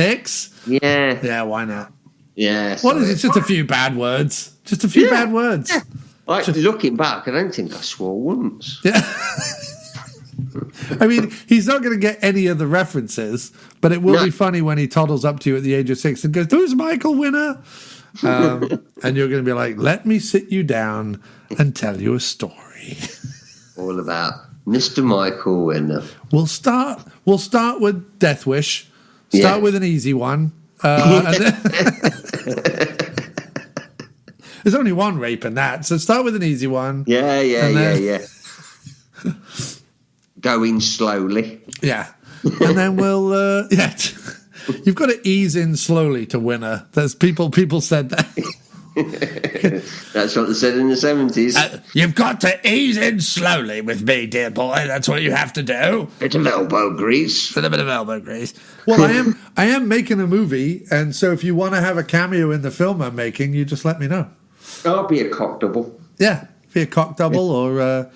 Yeah. Yeah, why not? Yeah. What is it? Just a few bad words. Just a few bad words. Yeah. Like, looking back, I don't think I swore once. Yeah. I mean, he's not going to get any of the references, but it will be funny when he toddles up to you at the age of 6 and goes, "Who's Michael Winner?" And you're going to be like, "Let me sit you down and tell you a story." All about Mr. Michael Winner. We'll start with Death Wish. Start with an easy one. And then there's only one rape in that, so start with an easy one. Yeah. Going slowly. Yeah. And then we'll you've got to ease in slowly to Winner. There's people said that. That's what they said in the 70s. You've got to ease in slowly with me, dear boy. That's what you have to do. Bit of elbow grease. A bit of elbow grease. Well, I am making a movie, and so if you want to have a cameo in the film I'm making, you just let me know. I'll be a cock double. Yeah, be a cock double, or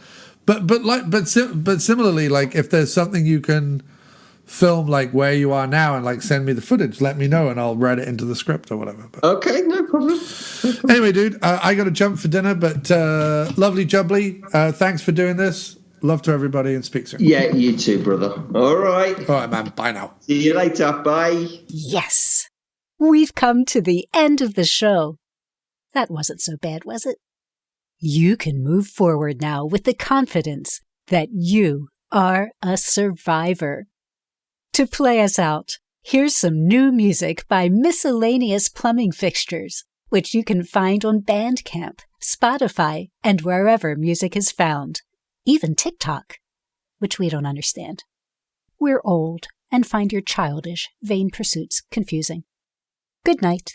but similarly, like if there's something you can film like where you are now and like send me the footage, let me know and I'll write it into the script or whatever. But okay, no problem. Anyway, dude, I got to jump for dinner, but lovely jubbly. Thanks for doing this. Love to everybody and speak soon. Yeah, you too, brother. All right, man. Bye now. See you later. Bye. Yes, we've come to the end of the show. That wasn't so bad, was it? You can move forward now with the confidence that you are a survivor. To play us out, here's some new music by Miscellaneous Plumbing Fixtures, which you can find on Bandcamp, Spotify, and wherever music is found. Even TikTok, which we don't understand. We're old and find your childish, vain pursuits confusing. Good night.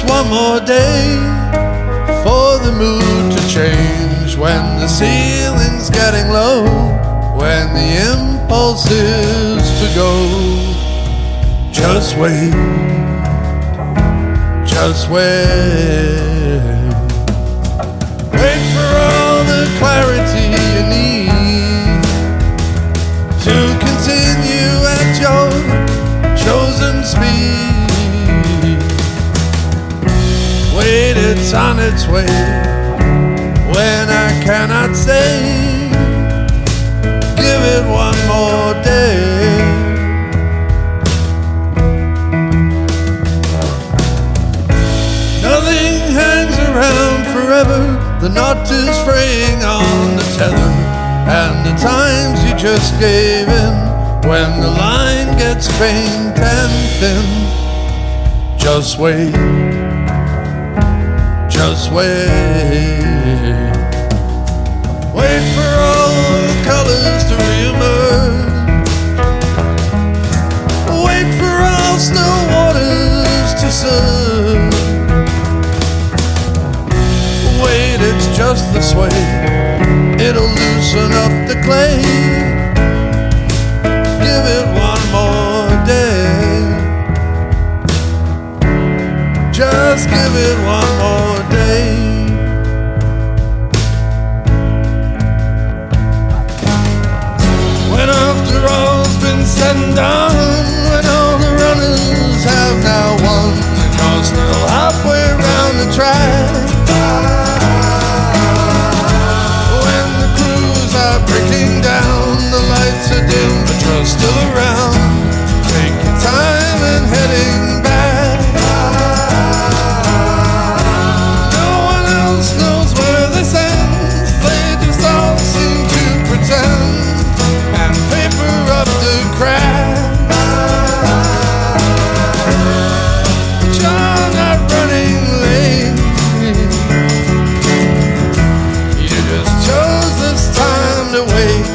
One more day for the mood to change, when the ceiling's getting low, when the impulse is to go. Just wait, just wait. Wait for all the clarity you need to continue at your chosen speed. Wait, it's on its way when I cannot say. Give it one more day. Nothing hangs around forever. The knot is fraying on the tether, and the times you just gave in when the line gets faint and thin. Just wait. Just wait. Wait for all the colors to reemerge. Wait for all still waters to surge. Wait, it's just the sway. It'll loosen up the clay. give it one more day. When after all's been said and done, when all the runners have now won, and you're still halfway around the track, when the crews are breaking down, the lights are dim but you're still around, take your time and heading back. No one else knows where this ends, they just all seem to pretend, and paper up the cracks. But you're not running late, you just chose this time to wait.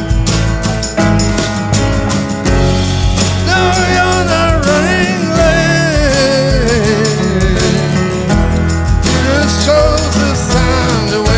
No, you're not running late, you just chose this time to wait.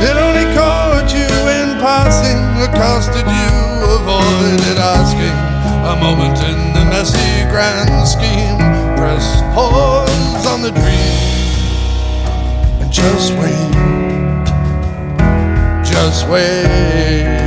It only caught you in passing, accosted you, avoided asking. A moment in the messy grand scheme, press pause on the dream, and just wait, just wait.